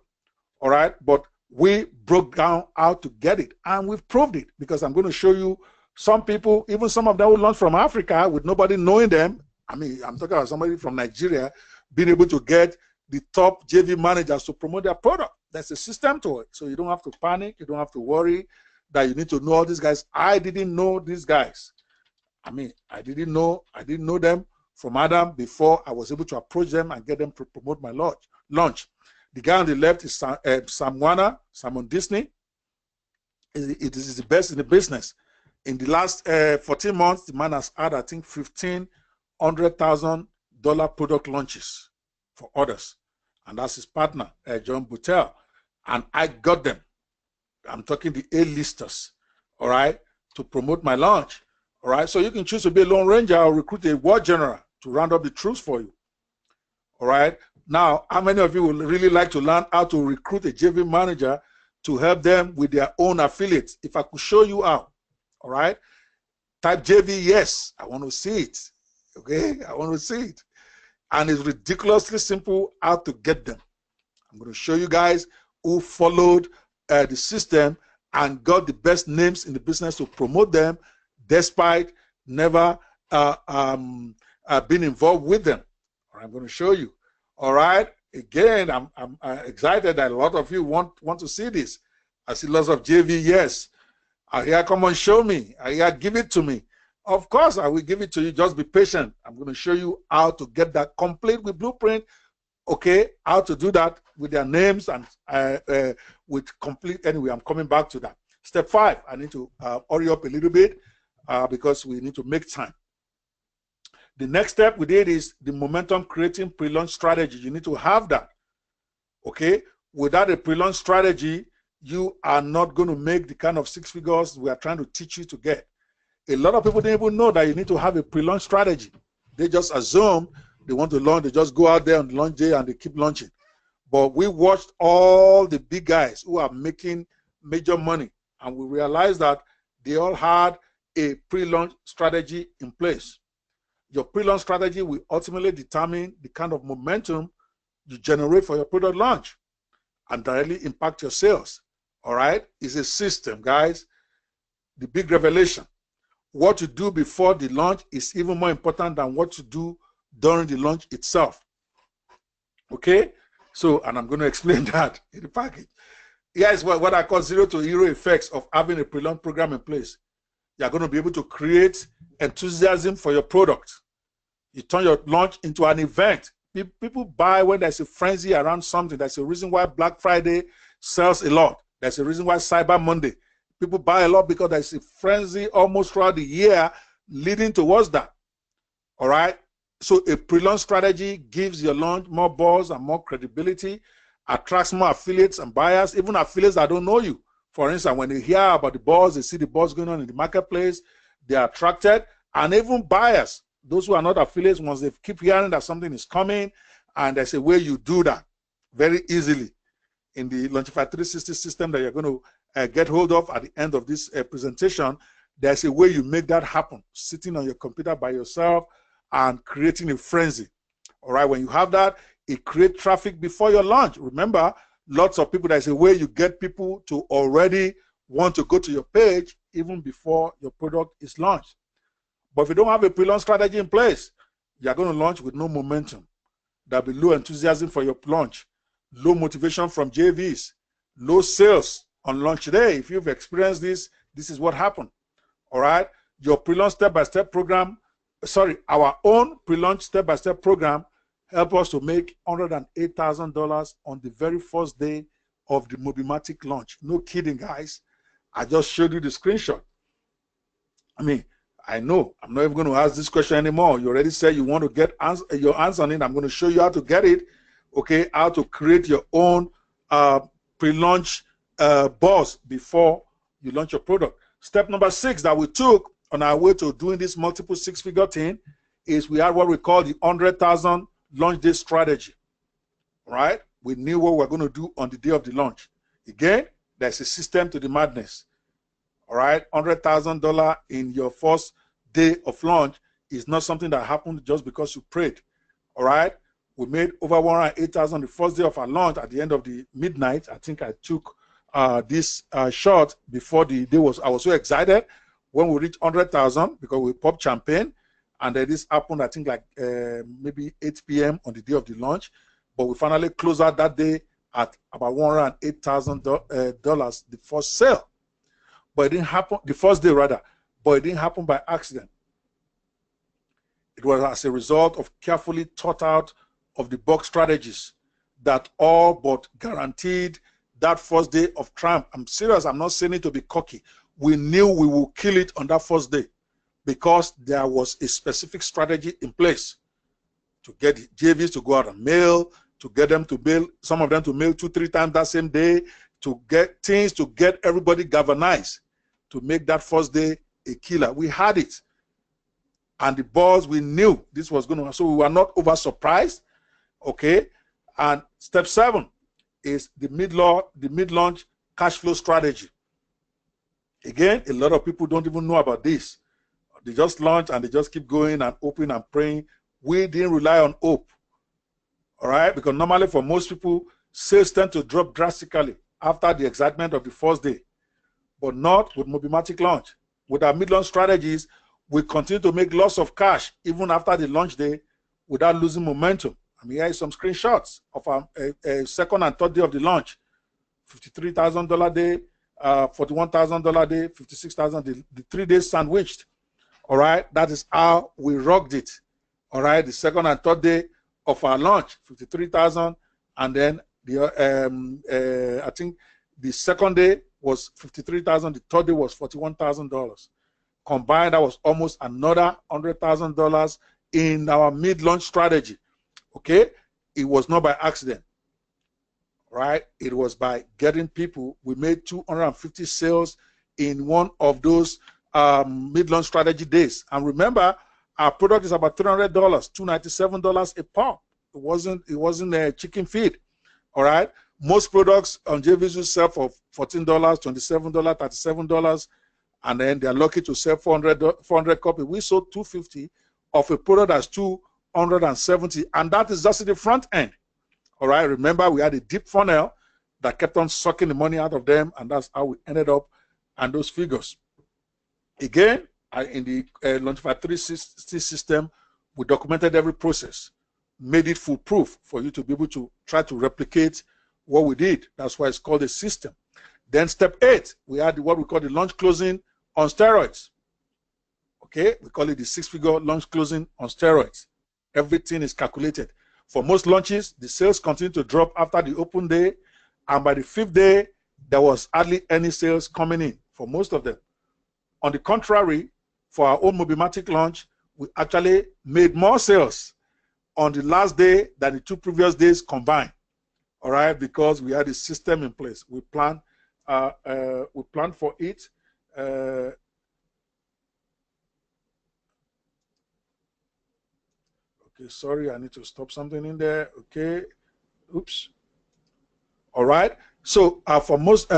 All right, but we broke down how to get it, and we've proved it, because I'm going to show you some people, even some of them who launched from Africa with nobody knowing them. I mean, I'm talking about somebody from Nigeria being able to get the top JV managers to promote their product. There's a system to it, so you don't have to panic. You don't have to worry that you need to know all these guys. I didn't know these guys. I mean, I didn't know them from Adam before I was able to approach them and get them to promote my launch. The guy on the left is Simon Disney. It is the best in the business. In the last 14 months, the man has had, I think, $1,500,000 product launches for others. And that's his partner, John Buttel. And I got them. I'm talking the A-listers, all right, to promote my launch. All right, so you can choose to be a Lone Ranger or recruit a war general to round up the troops for you. All right, now, how many of you would really like to learn how to recruit a JV manager to help them with their own affiliates? If I could show you how, all right, type JV, yes, I want to see it. Okay, I want to see it. And it's ridiculously simple how to get them. I'm going to show you guys who followed the system and got the best names in the business to promote them, despite never being involved with them. I'm going to show you. All right. Again, I'm excited that a lot of you want to see this. I see lots of JV. Yes. I hear, come on, show me. I hear, give it to me. Of course, I will give it to you. Just be patient. I'm going to show you how to get that complete with blueprint. Okay, how to do that with their names and with complete. Anyway, I'm coming back to that. Step 5. I need to hurry up a little bit because we need to make time. The next step we did is the momentum creating pre-launch strategy. You need to have that. Okay, without a pre-launch strategy, you are not going to make the kind of 6 figures we are trying to teach you to get. A lot of people didn't even know that you need to have a pre-launch strategy. They just assume they want to launch, they just go out there on the launch day and they keep launching. But we watched all the big guys who are making major money, and we realized that they all had a pre-launch strategy in place. Your pre-launch strategy will ultimately determine the kind of momentum you generate for your product launch and directly impact your sales. All right? It's a system, guys. The big revelation. What you do before the launch is even more important than what you do during the launch itself. Okay? So, and I'm going to explain that in the package. Here's what I call 0 to hero effects of having a pre-launch program in place. You're going to be able to create enthusiasm for your product. You turn your launch into an event. People buy when there's a frenzy around something. That's the reason why Black Friday sells a lot. That's the reason why Cyber Monday. People buy a lot because there's a frenzy almost throughout the year leading towards that. All right? So a pre-launch strategy gives your launch more buzz and more credibility, attracts more affiliates and buyers, even affiliates that don't know you. For instance, when they hear about the buzz, they see the buzz going on in the marketplace, they are attracted, and even buyers, those who are not affiliates, once they keep hearing that something is coming, and there's a way you do that very easily in the Launchify 360 system that you're going to get hold of at the end of this presentation. There's a way you make that happen, sitting on your computer by yourself and creating a frenzy. All right, when you have that, it creates traffic before your launch. Remember, lots of people, there's a way you get people to already want to go to your page even before your product is launched. But if you don't have a pre-launch strategy in place, you're going to launch with no momentum. There'll be low enthusiasm for your launch, low motivation from JVs, low sales on launch day. If you've experienced this, this is what happened. All right. Your pre-launch step-by-step program, our own pre-launch step-by-step program helped us to make $108,000 on the very first day of the Mobimatic launch. No kidding, guys. I just showed you the screenshot. I mean, I know I'm not even going to ask this question anymore. You already said you want to get your answer on it. I'm going to show you how to get it. Okay, how to create your own pre-launch buzz before you launch your product. Step number 6 that we took on our way to doing this multiple six-figure thing is we had what we call the 100,000 launch day strategy. Right? We knew what we were going to do on the day of the launch. Again, there's a system to the madness. All right, $100,000 in your first day of launch is not something that happened just because you prayed. All right, we made over $108,000 the first day of our launch. At the end of the midnight, I think I took this shot before the day was. I was so excited when we reached 100,000 because we popped champagne, and then this happened. I think like maybe 8 p.m. on the day of the launch, but we finally closed out that day at about $108,000 the first sale. But it didn't happen, the first day rather, but it didn't happen by accident. It was as a result of carefully thought out of the box strategies that all but guaranteed that first day of triumph. I'm serious, I'm not saying it to be cocky. We knew we would kill it on that first day because there was a specific strategy in place to get the JVs to go out and mail, to get them to mail, some of them to mail 2-3 times that same day, to get things, to get everybody galvanized, to make that first day a killer. We had it. And the boss, we knew this was going to happen. So we were not over surprised. Okay. And step 7 is the mid-launch cash flow strategy. Again, a lot of people don't even know about this. They just launch and they just keep going and hoping and praying. We didn't rely on hope. All right. Because normally for most people, sales tend to drop drastically after the excitement of the first day, but not with Mobimatic launch. With our mid-launch strategies, we continue to make lots of cash even after the launch day without losing momentum. I mean, here are some screenshots of our second and third day of the launch. $53,000 day, $41,000 day, $56,000, the 3 days sandwiched. All right, that is how we rocked it. All right, the second and third day of our launch, $53,000, and then I think the second day was $53,000. The third day was $41,000. Combined, that was almost another $100,000 in our mid-launch strategy. Okay, it was not by accident, right? It was by getting people. We made 250 sales in one of those mid-launch strategy days. And remember, our product is about $300, $297 a pop. It wasn't a chicken feed. All right. Most products on JVZoo sell for $14, $27, $37, and then they're lucky to sell 400 copies. We sold 250 of a product that's 270, and that is just in the front end. All right. Remember, we had a deep funnel that kept on sucking the money out of them, and that's how we ended up and those figures. Again, in the Launchpad 360 system, we documented every process, made it foolproof for you to be able to try to replicate what we did. That's why it's called a system. Then step 8, we had what we call the launch closing on steroids. Okay, we call it the 6-figure launch closing on steroids. Everything is calculated. For most launches, the sales continue to drop after the open day, and by the 5th day, there was hardly any sales coming in for most of them. On the contrary, for our own Mobimatic launch, we actually made more sales on the last day than the 2 previous days combined. All right, because we had a system in place. We planned for it. Okay, sorry, I need to stop something in there. Okay, oops. All right. So for most,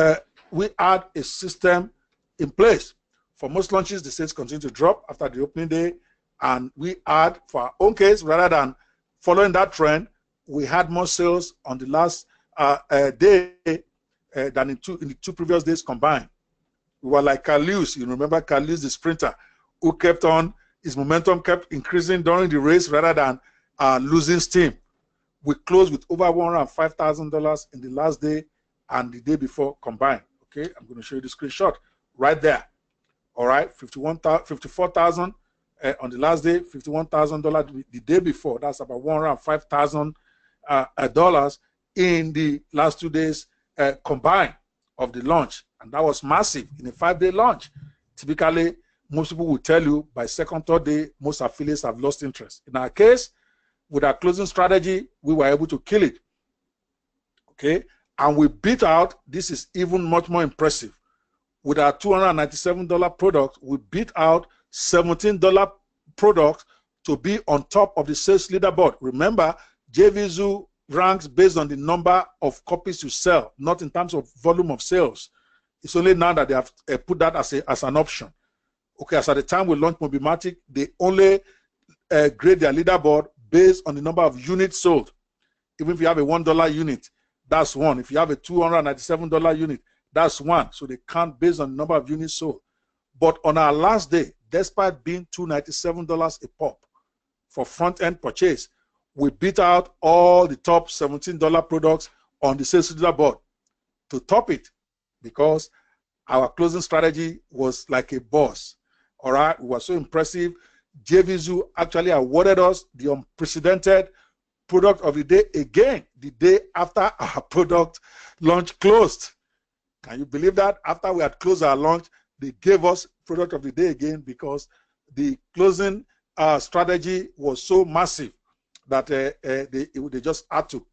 we had a system in place. For most launches, the sales continue to drop after the opening day, and we had, for our own case, rather than following that trend, we had more sales on the last day than in the 2 previous days combined. We were like Carl Lewis. You remember Carl Lewis, the sprinter, who kept on, his momentum kept increasing during the race rather than losing steam. We closed with over $105,000 in the last day and the day before combined. Okay, I'm going to show you the screenshot right there. All right, $54,000 on the last day, $51,000 the day before. That's about $105,000 in the last 2 days combined of the launch, and that was massive in a 5-day launch. Typically, most people will tell you by second, third day, most affiliates have lost interest. In our case, with our closing strategy, we were able to kill it. Okay, and we beat out. This is even much more impressive. With our $297 product, we beat out $17 products to be on top of the sales leaderboard. Remember, JVZoo ranks based on the number of copies you sell, not in terms of volume of sales. It's only now that they have put that as an option. Okay, as at the time we launched Mobimatic, they only grade their leaderboard based on the number of units sold. Even if you have a $1 unit, that's one. If you have a $297 unit, that's one. So they count based on the number of units sold. But on our last day, despite being $297 a pop for front-end purchase, we beat out all the top $17 products on the sales leaderboard to top it, because our closing strategy was like a boss. All right, it was so impressive. JVZoo actually awarded us the unprecedented product of the day again, the day after our product launch closed. Can you believe that? After we had closed our launch, they gave us product of the day again, because the closing strategy was so massive that they just had to.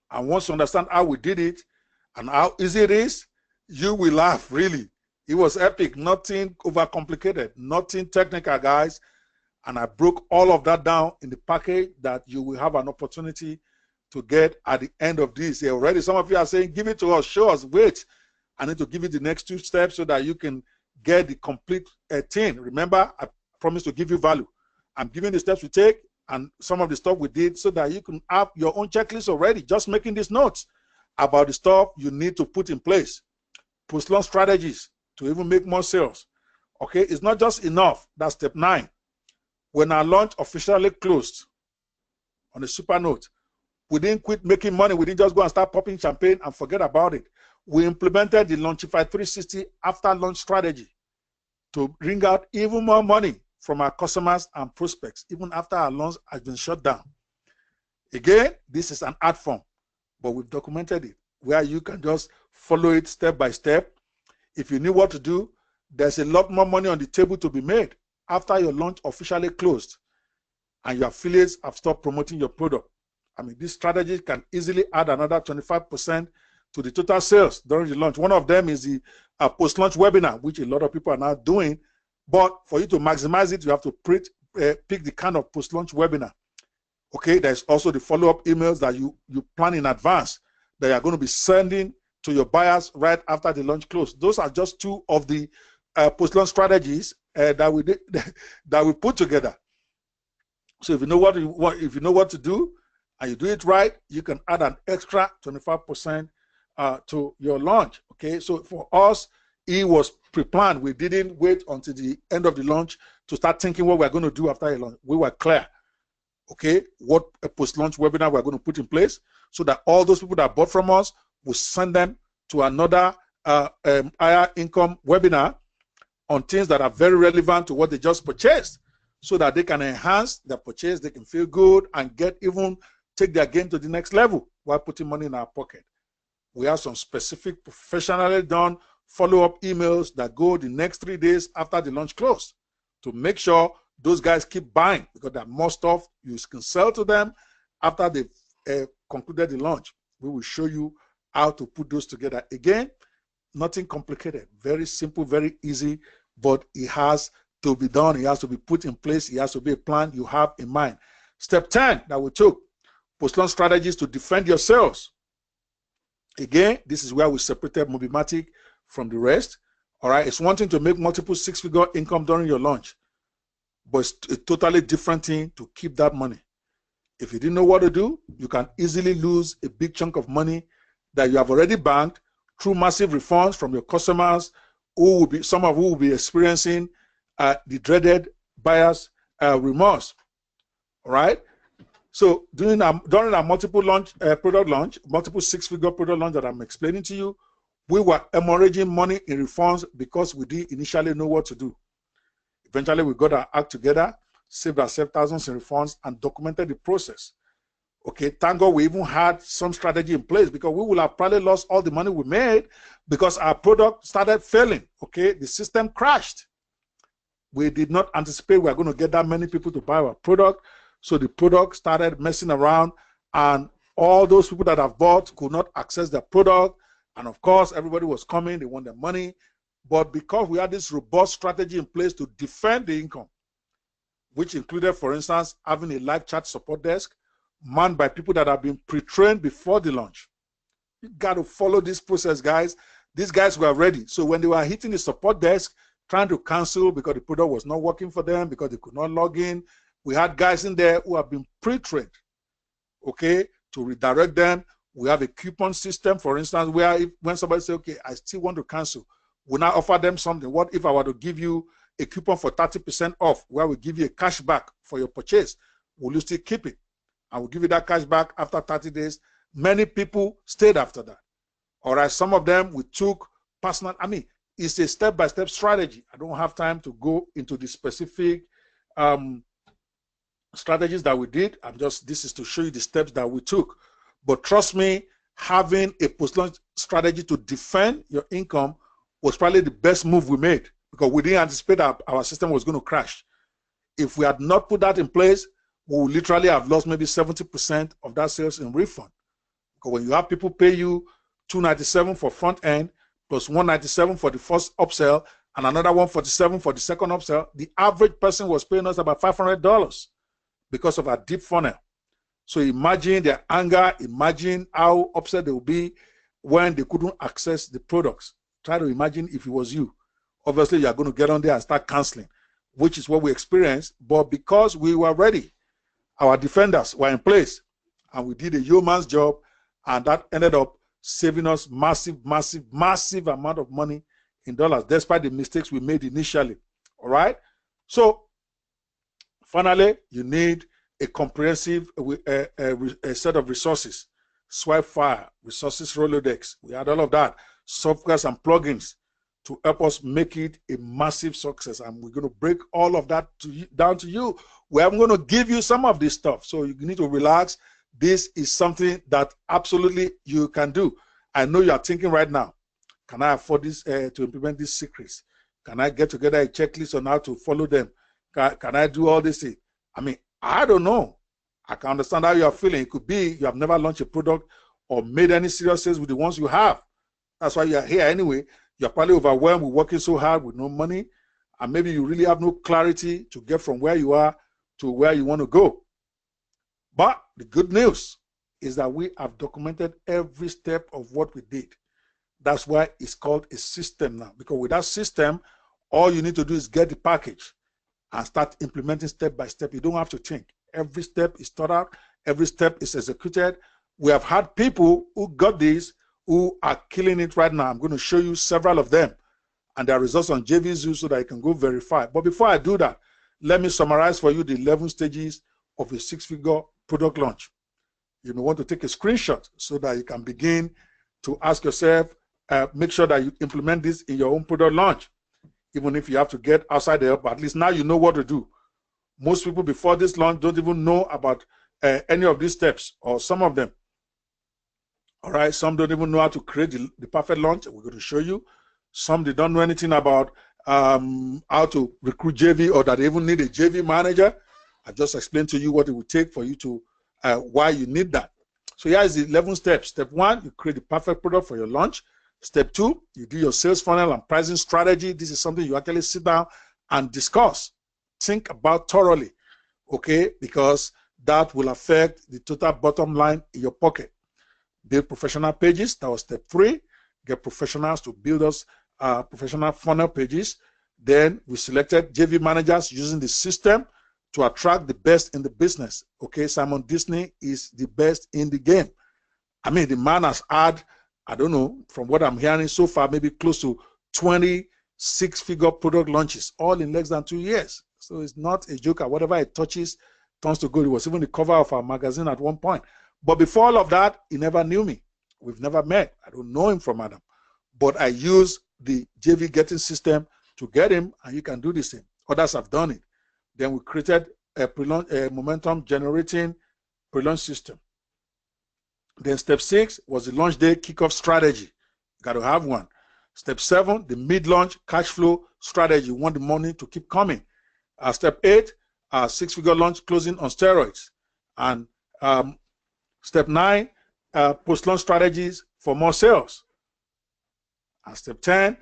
And once you understand how we did it and how easy it is, you will laugh, really. It was epic, nothing overcomplicated, nothing technical, guys. And I broke all of that down in the package that you will have an opportunity to get at the end of this. Already some of you are saying, give it to us, show us. Wait, I need to give you the next 2 steps so that you can get the complete thing. Remember, I promised to give you value. I'm giving the steps we take and some of the stuff we did so that you can have your own checklist already, just making these notes about the stuff you need to put in place. Post-launch strategies to even make more sales. Okay, it's not just enough. That's step 9. When our launch officially closed on a super note, we didn't quit making money. We didn't just go and start popping champagne and forget about it. We implemented the Launchify 360 after launch strategy to bring out even more money from our customers and prospects, even after our launch has been shut down. Again, this is an art form, but we've documented it where you can just follow it step by step. If you knew what to do, there's a lot more money on the table to be made after your launch officially closed and your affiliates have stopped promoting your product. I mean, this strategy can easily add another 25% to the total sales during the launch. One of them is the post-launch webinar, which a lot of people are now doing. But for you to maximize it, you have to pick the kind of post-launch webinar. Okay, there's also the follow-up emails that you plan in advance that you're going to be sending to your buyers right after the launch closed. Those are just 2 of the post-launch strategies that we put together. So if you know what to do and you do it right, you can add an extra 25% to your launch. Okay, so for us, it was pre-planned. We didn't wait until the end of the launch to start thinking what we're going to do after a launch. We were clear, okay, what a post-launch webinar we're going to put in place so that all those people that bought from us will send them to another higher income webinar on things that are very relevant to what they just purchased, so that they can enhance their purchase, they can feel good and take their game to the next level while putting money in our pocket. We have some specific professionally done follow-up emails that go the next 3 days after the launch closed to make sure those guys keep buying, because there are more stuff you can sell to them after they've concluded the launch. We will show you how to put those together. Again, nothing complicated, very simple, very easy, but it has to be done. It has to be put in place. It has to be a plan you have in mind. Step 10 that we took, post-launch strategies to defend your sales. Again, this is where we separated Mobimatic from the rest. All right, it's one thing to make multiple 6-figure income during your launch, but it's a totally different thing to keep that money. If you didn't know what to do, you can easily lose a big chunk of money that you have already banked through massive refunds from your customers, who will be, some of who will be experiencing the dreaded buyer's remorse. All right. So during our multiple launch product launch, multiple six-figure product launch that I'm explaining to you, we were hemorrhaging money in refunds because we didn't initially know what to do. Eventually, we got our act together, saved ourselves thousands in refunds, and documented the process. Okay, thank God we even had some strategy in place, because we would have probably lost all the money we made because our product started failing. Okay, the system crashed. We did not anticipate we were going to get that many people to buy our product. So the product started messing around, and all those people that have bought could not access the product. And of course, everybody was coming, they want their money. But because we had this robust strategy in place to defend the income, which included, for instance, having a live chat support desk manned by people that have been pre-trained before the launch. You got to follow this process, guys. These guys were ready. So when they were hitting the support desk, trying to cancel because the product was not working for them, because they could not log in, we had guys in there who have been pre-trained, okay, to redirect them. We have a coupon system, for instance, where when somebody says, okay, I still want to cancel, we now offer them something. What if I were to give you a coupon for 30% off, where we give you a cash back for your purchase? Will you still keep it? I will give you that cash back after 30 days. Many people stayed after that. All right, some of them we took personal, I mean, it's a step-by-step strategy. I don't have time to go into the specific strategies that we did. This is to show you the steps that we took. But trust me, having a post-launch strategy to defend your income was probably the best move we made, because we didn't anticipate that our system was going to crash. If we had not put that in place, we would literally have lost maybe 70% of that sales in refund. Because when you have people pay you $297 for front end, plus $197 for the first upsell, and another $147 for the second upsell, the average person was paying us about $500 because of our deep funnel. So imagine their anger, imagine how upset they will be when they couldn't access the products. Try to imagine if it was you. Obviously, you are going to get on there and start canceling, which is what we experienced. But because we were ready, our defenders were in place, and we did a yeoman's job, and that ended up saving us massive, massive, massive amount of money in dollars, despite the mistakes we made initially. All right? So, finally, you need a comprehensive a set of resources. Swipefire, resources Rolodex. We had all of that. Softwares and plugins to help us make it a massive success. And we're going to break all of that down to you. Where I'm going to give you some of this stuff. So you need to relax. This is something that absolutely you can do. I know you are thinking right now, can I afford this to implement these secrets? Can I get together a checklist on how to follow them? Can I do all this thing? I mean, I don't know. I can understand how you are feeling. It could be you have never launched a product or made any serious sales with the ones you have. That's why you are here anyway. You're probably overwhelmed with working so hard with no money, and maybe you really have no clarity to get from where you are to where you want to go. But the good news is that we have documented every step of what we did. That's why it's called a system now, because with that system, all you need to do is get the package and start implementing step by step. You don't have to think. Every step is thought out. Every step is executed. We have had people who got this who are killing it right now. I'm going to show you several of them and their results on JVZoo so that you can go verify. But before I do that, let me summarize for you the 11 stages of a six-figure product launch. You may want to take a screenshot so that you can begin to ask yourself, make sure that you implement this in your own product launch. Even if you have to get outside the help, at least now you know what to do. Most people before this launch don't even know about any of these steps, or some of them. All right, some don't even know how to create the perfect launch. We're going to show you. Some they don't know anything about how to recruit JV, or that they even need a JV manager. I just explained to you what it would take for you to why you need that. So here is the 11 steps. Step 1, you create the perfect product for your launch. Step 2, you do your sales funnel and pricing strategy. This is something you actually sit down and discuss. Think about thoroughly, okay? Because that will affect the total bottom line in your pocket. Build professional pages. That was step 3. Get professionals to build us professional funnel pages. Then we selected JV managers using the system to attract the best in the business. Okay, Simon Disney is the best in the game. I mean, the man has had I don't know, from what I'm hearing so far, maybe close to 20 six-figure product launches, all in less than 2 years. So it's not a joke. Whatever it touches turns to gold. It was even the cover of our magazine at one point. But before all of that, he never knew me. We've never met. I don't know him from Adam. But I use the JV getting system to get him, and you can do the same. Others have done it. Then we created a momentum generating pre-launch system. Then step 6 was the launch day kickoff strategy. You got to have one. Step 7, the mid-launch cash flow strategy. You want the money to keep coming. Step 8, 6-figure launch closing on steroids. And step 9, post-launch strategies for more sales. And step 10,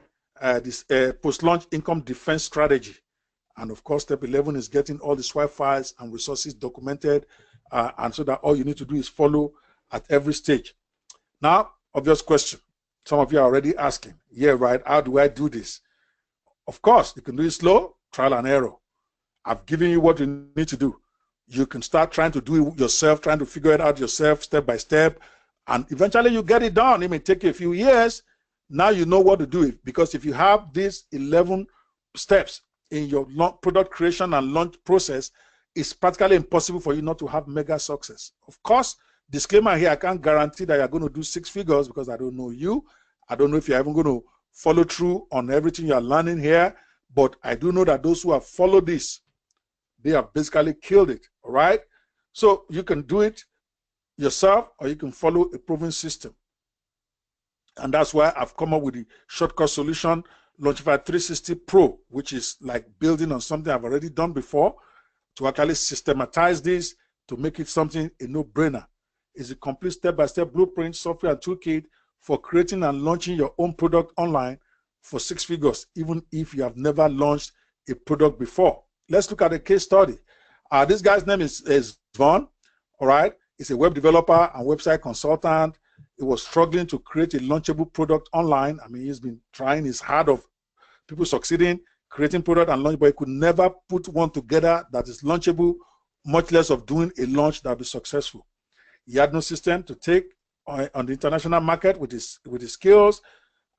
this post-launch income defense strategy. And of course, step 11 is getting all the swipe files and resources documented, and so that all you need to do is follow at every stage. Now, obvious question. Some of you are already asking, yeah, right, how do I do this? Of course, you can do it slow, trial and error. I've given you what you need to do. You can start trying to do it yourself, trying to figure it out yourself step by step, and eventually you get it done. It may take you a few years. Now you know what to do, because if you have these 11 steps in your product creation and launch process, it's practically impossible for you not to have mega success. Of course, disclaimer here, I can't guarantee that you're going to do 6 figures because I don't know you. I don't know if you're even going to follow through on everything you're learning here, but I do know that those who have followed this, they have basically killed it, all right? So you can do it yourself, or you can follow a proven system. And that's why I've come up with the shortcut solution, Launchify 360 Pro, which is like building on something I've already done before, to actually systematize this, to make it something a no-brainer. It's a complete step-by-step blueprint, software, and toolkit for creating and launching your own product online for 6 figures, even if you have never launched a product before. Let's look at a case study. This guy's name is Vaughn, all right? He's a web developer and website consultant. He was struggling to create a launchable product online. I mean, he's been trying his hard of people succeeding, creating product and launch, but he could never put one together that is launchable, much less of doing a launch that will be successful. He had no system to take on the international market with his skills,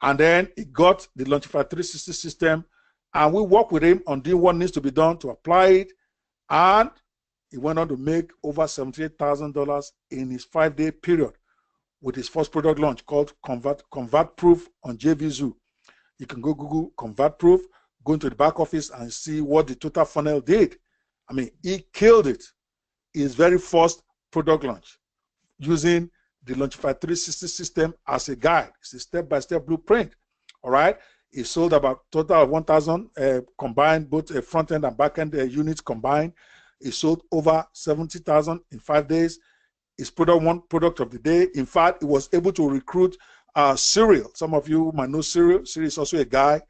and then he got the Launchify 360 system, and we worked with him on doing what needs to be done to apply it, and he went on to make over $78,000 in his 5-day period with his first product launch called Convert Proof on JVZoo. You can go Google Convert Proof, go into the back office and see what the total funnel did. I mean, he killed it. His very first product launch using the Launchify 360 system as a guide. It's a step-by-step blueprint, all right? He sold about total of 1,000 combined, both front-end and back-end units combined. He sold over 70,000 in 5 days. His product, one product of the day. In fact, he was able to recruit Cyril. Some of you might know Cyril. Cyril is also a guy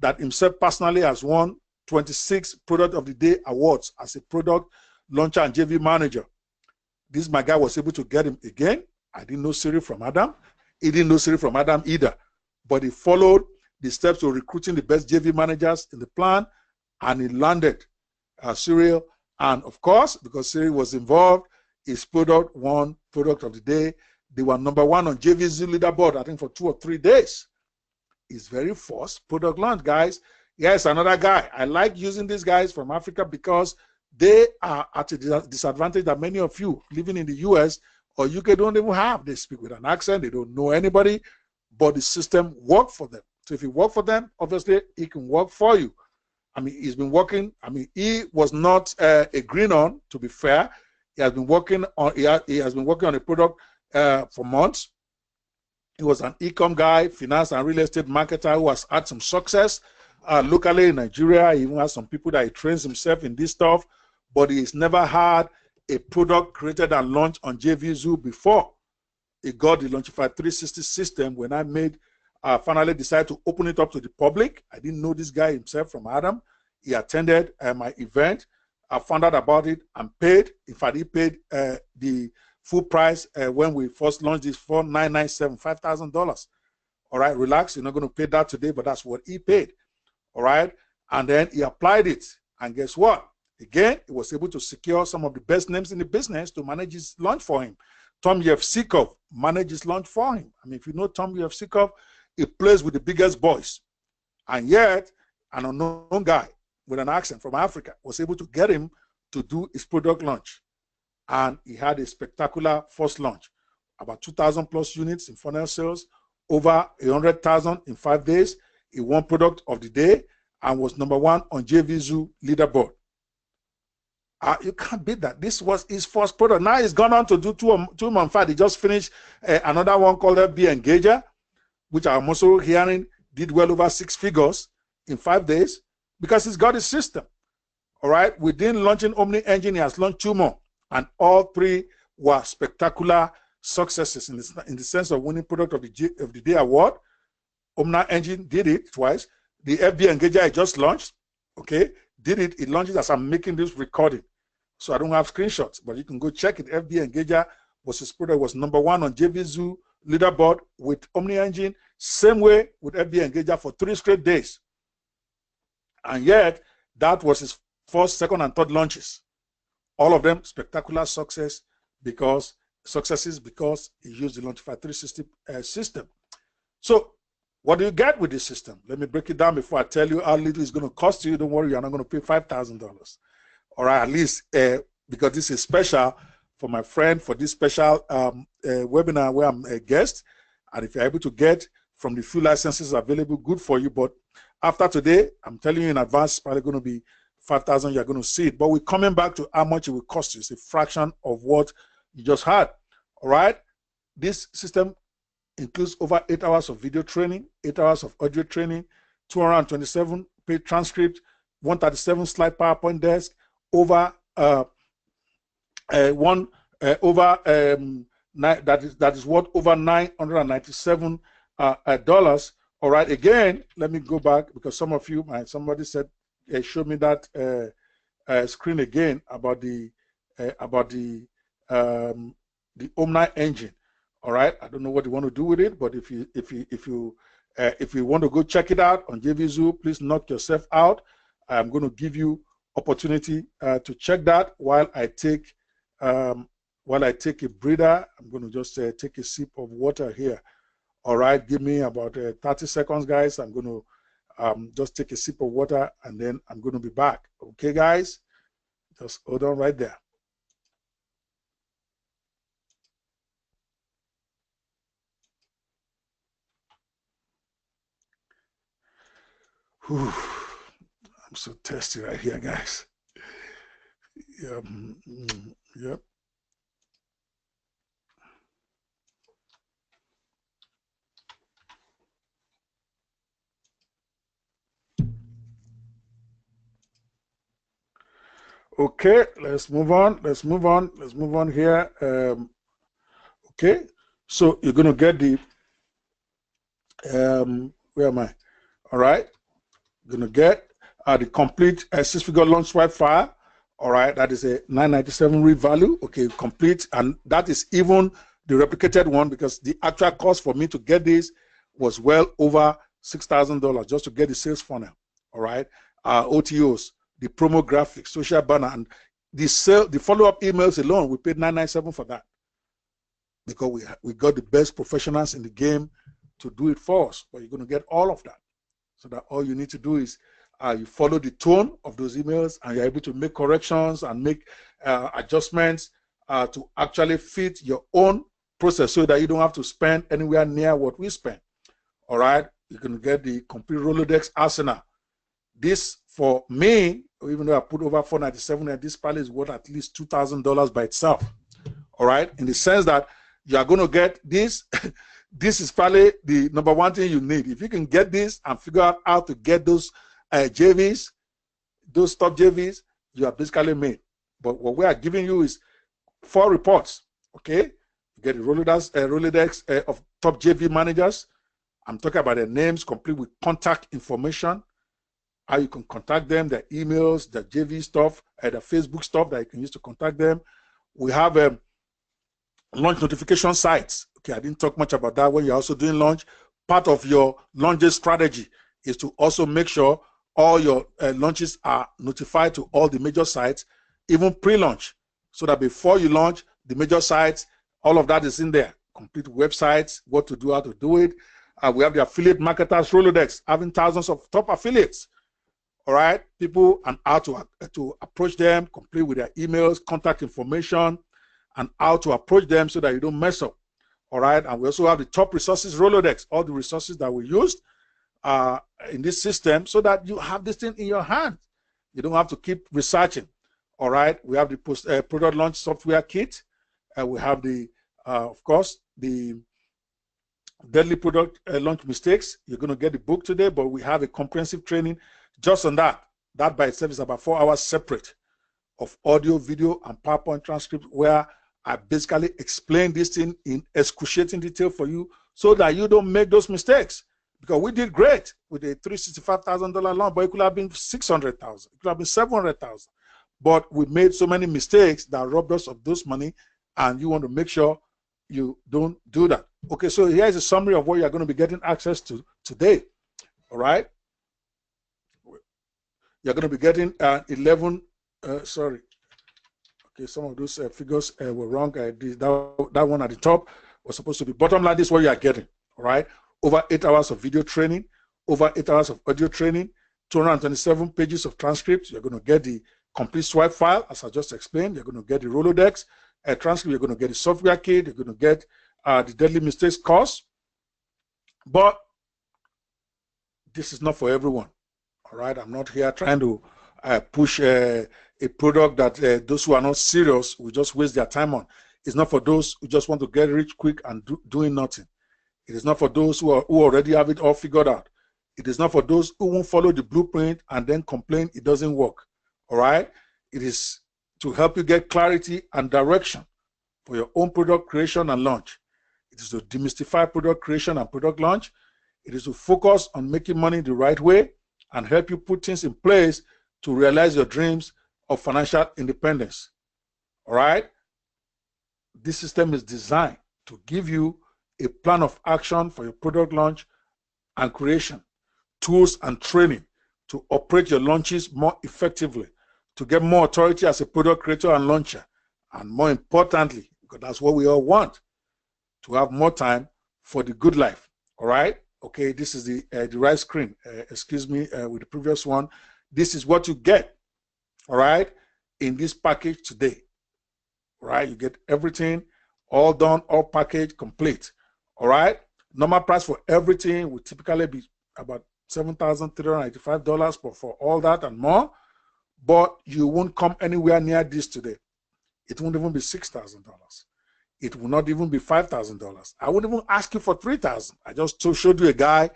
that himself personally has won 26 Product of the Day awards as a product launcher and JV manager. This my guy was able to get him again. I didn't know Cyril from Adam. He didn't know Cyril from Adam either. But he followed the steps of recruiting the best JV managers in the plan, and he landed Cyril. And of course, because Cyril was involved, his product won Product of the Day. They were #1 on JVZ leaderboard, I think, for 2 or 3 days. His very first product launch, guys. Yes, another guy. I like using these guys from Africa because they are at a disadvantage that many of you living in the US or UK don't even have. They speak with an accent. They don't know anybody, but the system worked for them. So if you work for them, obviously it can work for you. I mean, he's been working. I mean, he was not a green on, to be fair. He has been working on. He has been working on a product for months. He was an e-com guy, finance and real estate marketer who has had some success locally in Nigeria. He even has some people that he trains himself in this stuff, but he's never had a product created and launched on JVZoo before. He got the Launchify 360 system when I finally decided to open it up to the public. I didn't know this guy himself from Adam. He attended my event. I found out about it and paid. In fact, he paid the full price when we first launched this for $997, $5,000. All right, relax. You're not going to pay that today, but that's what he paid. All right, and then he applied it, and guess what? Again, he was able to secure some of the best names in the business to manage his launch for him, Tom Yevsikov managed his launch for him. I mean, if you know Tom Yevsikov, he plays with the biggest boys. And yet, an unknown guy with an accent from Africa was able to get him to do his product launch. And he had a spectacular first launch, about 2,000 plus units in funnel sales, over 100,000 in 5 days. He won product of the day and was #1 on JVZoo leaderboard. You can't beat that. This was his first product. Now he's gone on to do two months. In fact, he just finished another one called FB Engager, which I'm also hearing did well over 6 figures in 5 days because he's got his system. All right. Within launching Omni Engine, he has launched 2 more, and all 3 were spectacular successes in the sense of winning product of the day award. Omni Engine did it twice. The FB Engager I just launched, okay, did it. It launched as I'm making this recording. So I don't have screenshots, but you can go check it. FB Engager was his product, was #1 on JVZoo leaderboard with Omni Engine. Same way with FB Engager for 3 straight days. And yet, that was his first, second, and third launches. All of them spectacular successes because he used the Launchify 360 system. So, what do you get with this system? Let me break it down before I tell you how little it's going to cost you. Don't worry, you're not going to pay $5,000. All right, at least because this is special for my friend for this special webinar where I'm a guest. And if you're able to get from the few licenses available, good for you. But after today, I'm telling you in advance, it's probably going to be 5,000. You're going to see it. But we're coming back to how much it will cost you. It's a fraction of what you just had. All right. This system includes over 8 hours of video training, 8 hours of audio training, 227 paid transcript, 137 slide PowerPoint desk, over that is worth over $997 dollars. All right, again, let me go back because some of you, somebody said, show me that screen again about the Omni Engine. All right, I don't know what you want to do with it, but if you want to go check it out on JVZoo, please knock yourself out. I'm going to give you opportunity to check that while I take a breather. I'm going to just take a sip of water here. All right, give me about 30 seconds, guys. I'm going to just take a sip of water and then I'm going to be back. Okay, guys, just hold on right there. Whew. I'm so thirsty right here, guys. Yep. Okay, let's move on. Let's move on here. Okay, so you're going to get the where am I? All right, you're going to get the complete 6-figure launch swipe file. All right, that is a $997 real value. Okay, complete, and that is even the replicated one because the actual cost for me to get this was well over $6,000 just to get the sales funnel. All right, OTOs, the promo graphics, social banner, and the follow-up emails alone. We paid $997 for that because we got the best professionals in the game to do it for us. But you're going to get all of that, so that all you need to do is you follow the tone of those emails and you're able to make corrections and make adjustments to actually fit your own process so that you don't have to spend anywhere near what we spend. All right, you're going to get the complete Rolodex arsenal. This for me, even though I put over $497, and this probably is worth at least $2,000 by itself. All right, in the sense that you are going to get this. This is probably the #1 thing you need. If you can get this and figure out how to get those JVs, those top JVs, you are basically made. But what we are giving you is 4 reports. Okay, you get the Rolodex of top JV managers. I'm talking about their names, complete with contact information, how you can contact them, their emails, their JV stuff, the Facebook stuff that you can use to contact them. We have launch notification sites. Okay, I didn't talk much about that when you're also doing launch. Part of your launches strategy is to also make sure all your launches are notified to all the major sites, even pre-launch, so that before you launch, the major sites All of that is in there. Complete websites, what to do, how to do it. We have the affiliate marketers Rolodex, having thousands of top affiliates. All right, people, and how to approach them, complete with their emails, contact information, and how to approach them so that you don't mess up. All right, and we also have the top resources Rolodex, all the resources that we used in this system, so that you have this thing in your hand. You don't have to keep researching. All right, we have the product launch software kit. We have the, of course, the deadly product launch mistakes. You're going to get the book today, but we have a comprehensive training just on that. That by itself is about 4 hours separate of audio, video, and PowerPoint transcript, where I basically explain this thing in excruciating detail for you so that you don't make those mistakes. Because we did great with a $365,000 loan, but it could have been $600,000. It could have been $700,000. But we made so many mistakes that robbed us of those money, and you want to make sure you don't do that. Okay, so here's a summary of what you're going to be getting access to today. All right. You're going to be getting 11, sorry. Okay, some of those figures were wrong. That one at the top was supposed to be bottom line. This is what you are getting. All right. Over 8 hours of video training, over 8 hours of audio training, 227 pages of transcripts. You're going to get the complete swipe file, as I just explained. You're going to get the Rolodex transcript. You're going to get the software kit. You're going to get the deadly mistakes course. But this is not for everyone. All right. I'm not here trying to push a product that those who are not serious will just waste their time on. It's not for those who just want to get rich quick and doing nothing. It is not for those who already have it all figured out. It is not for those who won't follow the blueprint and then complain it doesn't work. All right. It is to help you get clarity and direction for your own product creation and launch. It is to demystify product creation and product launch. It is to focus on making money the right way and help you put things in place to realize your dreams of financial independence. All right. This system is designed to give you a plan of action for your product launch and creation, tools and training to operate your launches more effectively, to get more authority as a product creator and launcher, and more importantly, because that's what we all want, to have more time for the good life. All right. Okay, this is the right screen. Excuse me, with the previous one. This is what you get. All right, in this package today. All right, you get everything, all done, all packaged, complete. All right, normal price for everything would typically be about $7,385, but for all that and more, but you won't come anywhere near this today. It won't even be $6,000. It will not even be $5,000. I wouldn't even ask you for $3,000. I just showed you a guy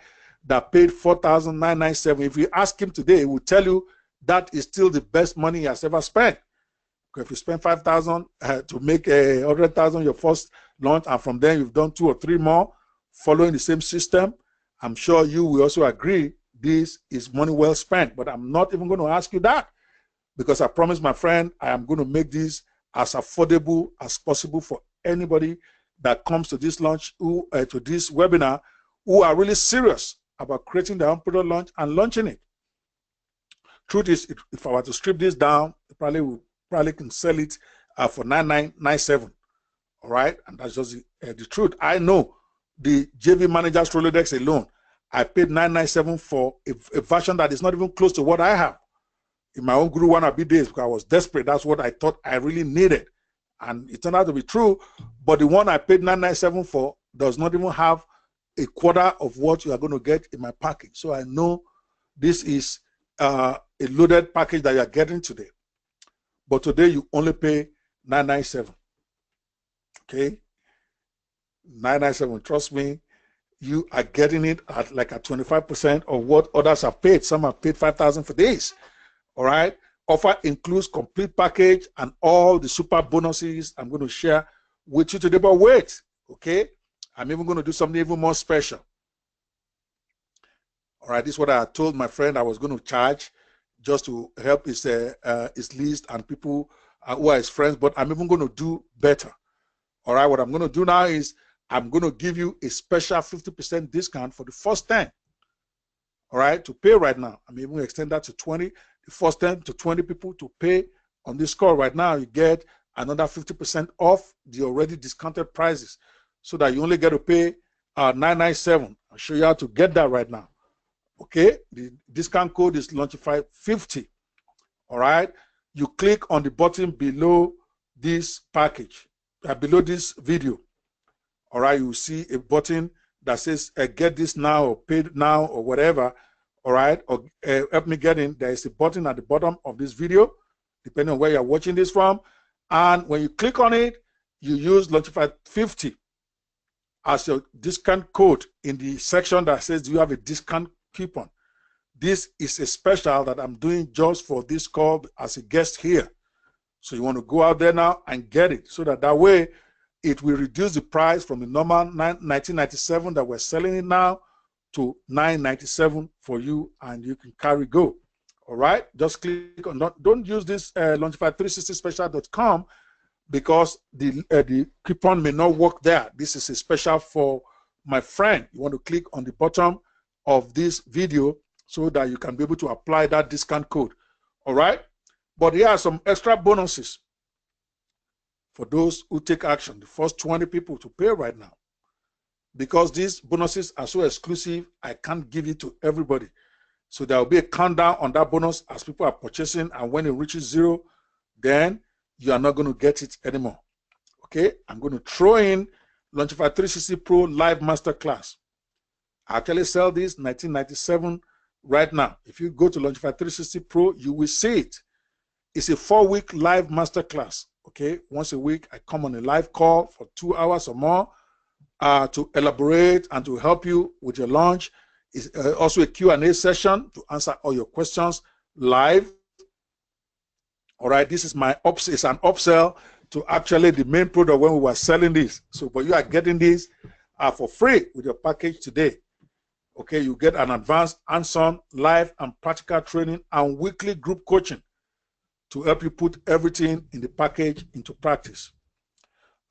that paid $4,997. If you ask him today, he will tell you that is still the best money he has ever spent. Because if you spend $5,000 to make $100,000 your first launch, and from there you've done 2 or 3 more following the same system, I'm sure you will also agree this is money well spent. But I'm not even going to ask you that, because I promised my friend I am going to make this as affordable as possible for anybody that comes to this launch, to this webinar, who are really serious about creating their own product launch and launching it. Truth is, if I were to strip this down, probably can sell it for $9,997. All right, and that's just the truth. I know the JV Managers Rolodex alone, I paid $997 for a version that is not even close to what I have in my own Guru Wannabe days, because I was desperate. That's what I thought I really needed, and it turned out to be true. But the one I paid $997 for does not even have a quarter of what you are going to get in my package. So I know this is a loaded package that you are getting today. But today you only pay $997. Okay, $997. Trust me, you are getting it at like a 25% of what others have paid. Some have paid $5,000 for this. All right. Offer includes complete package and all the super bonuses I'm going to share with you today. But wait, okay, I'm even going to do something even more special. All right, this is what I told my friend I was going to charge just to help his list and people who are his friends. But I'm even going to do better. All right, what I'm going to do now is I'm going to give you a special 50% discount for the first 10. All right, to pay right now. I'm even going to extend that to 20. The first 10 to 20 people to pay on this call right now, you get another 50% off the already discounted prices, so that you only get to pay $997. I'll show you how to get that right now. Okay, the discount code is Launchify50. All right, you click on the button below this package, below this video. All right, you see a button that says get this now or pay now or whatever. All right, or help me get in. There is a button at the bottom of this video, depending on where you're watching this from. And when you click on it, you use Launchify50 as your discount code in the section that says, do you have a discount coupon? This is a special that I'm doing just for this call as a guest here. So you want to go out there now and get it, so that way it will reduce the price from the normal $19.97 that we're selling it now to $9.97 for you, and you can carry go. All right, just click on, don't use this Launchify360special.com, because the coupon may not work there. This is a special for my friend. You want to click on the bottom of this video so that you can be able to apply that discount code. All right, but here are some extra bonuses for those who take action, the first 20 people to pay right now. Because these bonuses are so exclusive, I can't give it to everybody. So there will be a countdown on that bonus as people are purchasing, and when it reaches 0, then you are not going to get it anymore. Okay, I'm going to throw in Launchify 360 Pro Live Masterclass. I actually sell this $19.97 right now. If you go to Launchify 360 Pro, you will see it. It's a 4-week live masterclass. Okay, once a week I come on a live call for 2 hours or more to elaborate and to help you with your launch. It's also a Q&A session to answer all your questions live. All right, this is it's an upsell to actually the main product when we were selling this. So, but you are getting this for free with your package today. Okay, you get an advanced hands-on live and practical training and weekly group coaching to help you put everything in the package into practice.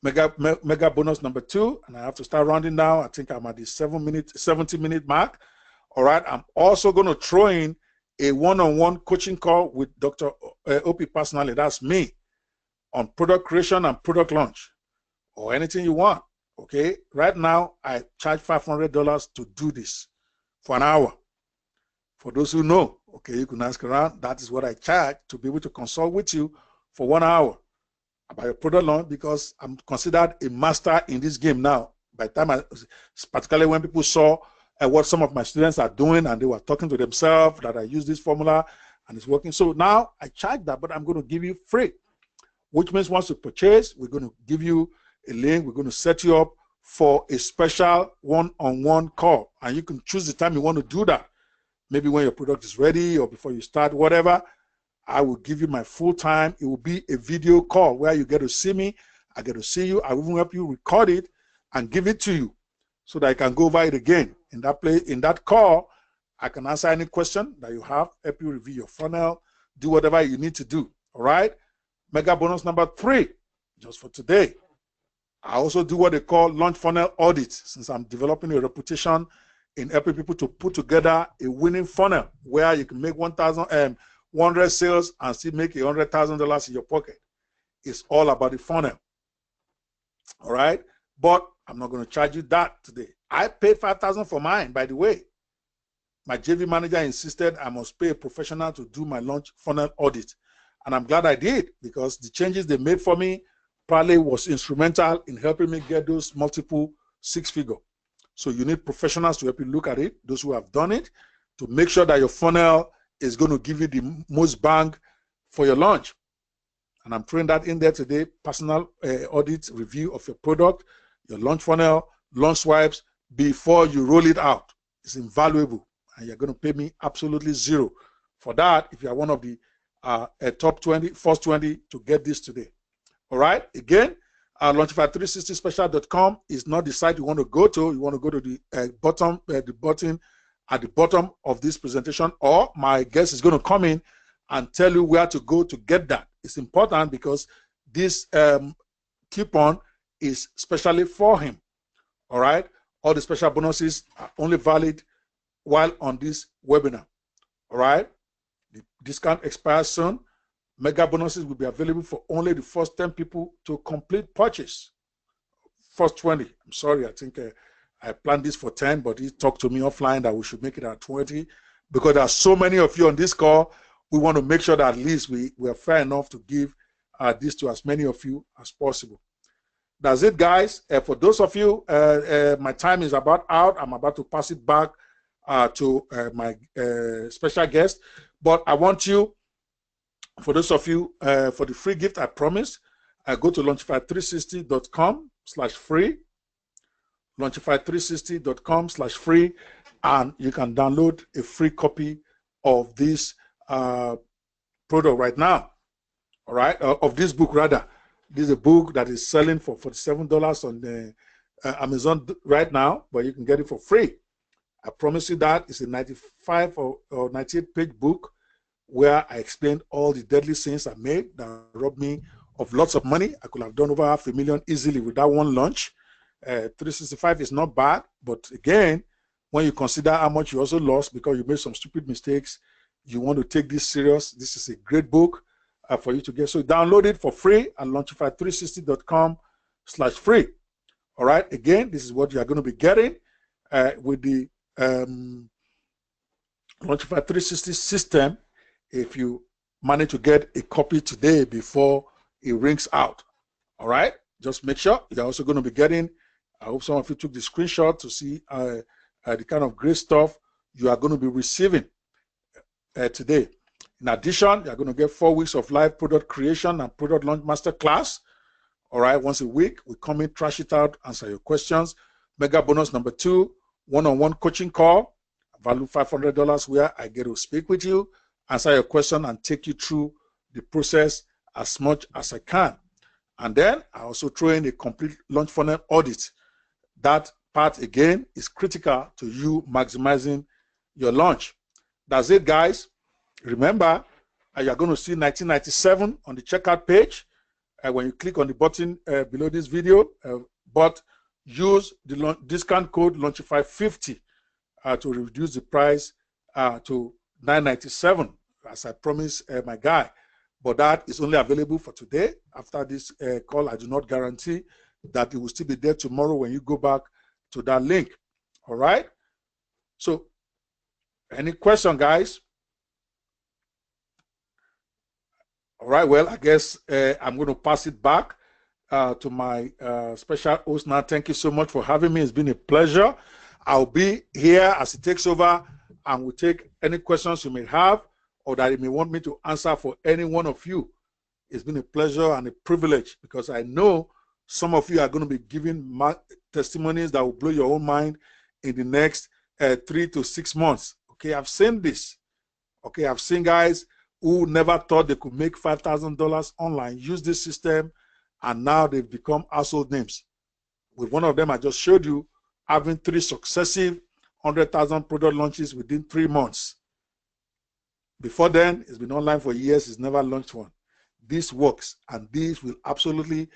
Mega bonus number 2, and I have to start rounding now. I think I'm at the 70-minute mark. All right, I'm also going to throw in a one-on-one coaching call with Dr. Ope personally. That's me, on product creation and product launch, or anything you want. Okay, right now I charge $500 to do this for an hour. For those who know, okay, you can ask around. That is what I charge to be able to consult with you for 1 hour about your product launch, because I'm considered a master in this game now. By the time particularly when people saw what some of my students are doing, and they were talking to themselves that I use this formula and it's working. So now I charge that, but I'm going to give you free, which means once you purchase, we're going to give you a link. We're going to set you up for a special one-on-one call, and you can choose the time you want to do that. Maybe when your product is ready or before you start, whatever. I will give you my full time. It will be a video call where you get to see me. I get to see you. I will even help you record it and give it to you so that I can go over it again. In that call, I can answer any question that you have, help you review your funnel, do whatever you need to do. All right? Mega bonus number 3, just for today. I also do what they call launch funnel audits, since I'm developing a reputation in helping people to put together a winning funnel where you can make 100 sales and still make $100,000 in your pocket. It's all about the funnel. All right, but I'm not going to charge you that today. I paid $5,000 for mine, by the way. My JV manager insisted I must pay a professional to do my launch funnel audit, and I'm glad I did, because the changes they made for me probably was instrumental in helping me get those multiple 6-figure. So you need professionals to help you look at it, those who have done it, to make sure that your funnel is going to give you the most bang for your launch. And I'm throwing that in there today, personal audit review of your product, your launch funnel, launch swipes, before you roll it out. It's invaluable, and you're going to pay me absolutely $0 for that if you are one of the top 20, first 20 to get this today. All right, again, Launchify360special.com is not the site you want to go to. You want to go to the button at the bottom of this presentation, or my guest is going to come in and tell you where to go to get that. It's important because this coupon is specially for him. All right, all the special bonuses are only valid while on this webinar. All right, the discount expires soon. Mega bonuses will be available for only the first 10 people to complete purchase. First 20. I'm sorry, I think I planned this for 10, but he talked to me offline that we should make it at 20 because there are so many of you on this call. We want to make sure that at least we are fair enough to give this to as many of you as possible. That's it, guys. For those of you, my time is about out. I'm about to pass it back to my special guest. But I want you, for those of you, for the free gift I promised, go to launchify360.com/free, launchify360.com/free, and you can download a free copy of this product right now. All right, of this book rather. This is a book that is selling for $47 on the Amazon right now, but you can get it for free. I promise you that. It's a 95 or 98 page book where I explained all the deadly sins I made that robbed me of lots of money. I could have done over $500,000 easily with that one launch. 365 is not bad, but again, when you consider how much you also lost because you made some stupid mistakes, you want to take this serious. This is a great book for you to get. So download it for free at launchify360.com/free. All right. Again, this is what you are going to be getting with the Launchify 360 system. If you manage to get a copy today before it rings out. All right. Just make sure you're also going to be getting. I hope some of you took the screenshot to see the kind of great stuff you are going to be receiving today. In addition, you're going to get 4 weeks of live product creation and product launch masterclass. All right, once a week, we come in, trash it out, answer your questions. Mega bonus number 2, one-on-one coaching call, value $500, where I get to speak with you, answer your question, and take you through the process as much as I can. And then I also throw in a complete launch funnel audit. That part, again, is critical to you maximizing your launch. That's it, guys. Remember, you're going to see 1997 on the checkout page when you click on the button below this video, but use the discount code Launchify50 to reduce the price to $997, as I promised my guy. But that is only available for today. After this call, I do not guarantee that it will still be there tomorrow when you go back to that link. All right? So, any question, guys? All right, well, I guess I'm going to pass it back to my special host now. Thank you so much for having me. It's been a pleasure. I'll be here as he takes over and will take any questions you may have or that you may want me to answer for any one of you. It's been a pleasure and a privilege because I know some of you are going to be giving testimonies that will blow your own mind in the next 3 to 6 months. Okay, I've seen this. Okay, I've seen guys who never thought they could make $5,000 online, use this system, and now they've become household names. With one of them I just showed you, having 3 successive 100,000 product launches within 3 months. Before then, it's been online for years, it's never launched one. This works, and this will absolutely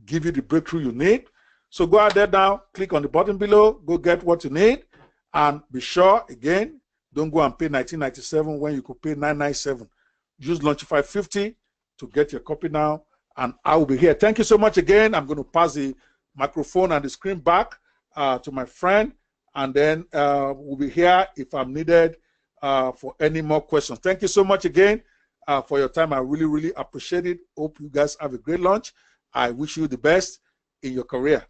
give you the breakthrough you need. So go out there now, click on the button below, go get what you need, and be sure, again, don't go and pay $19.97 when you could pay $9.97. Use Launchify50 to get your copy now, and I will be here. Thank you so much again. I'm going to pass the microphone and the screen back to my friend, and then we'll be here if I'm needed for any more questions. Thank you so much again for your time. I really, really appreciate it. Hope you guys have a great launch. I wish you the best in your career.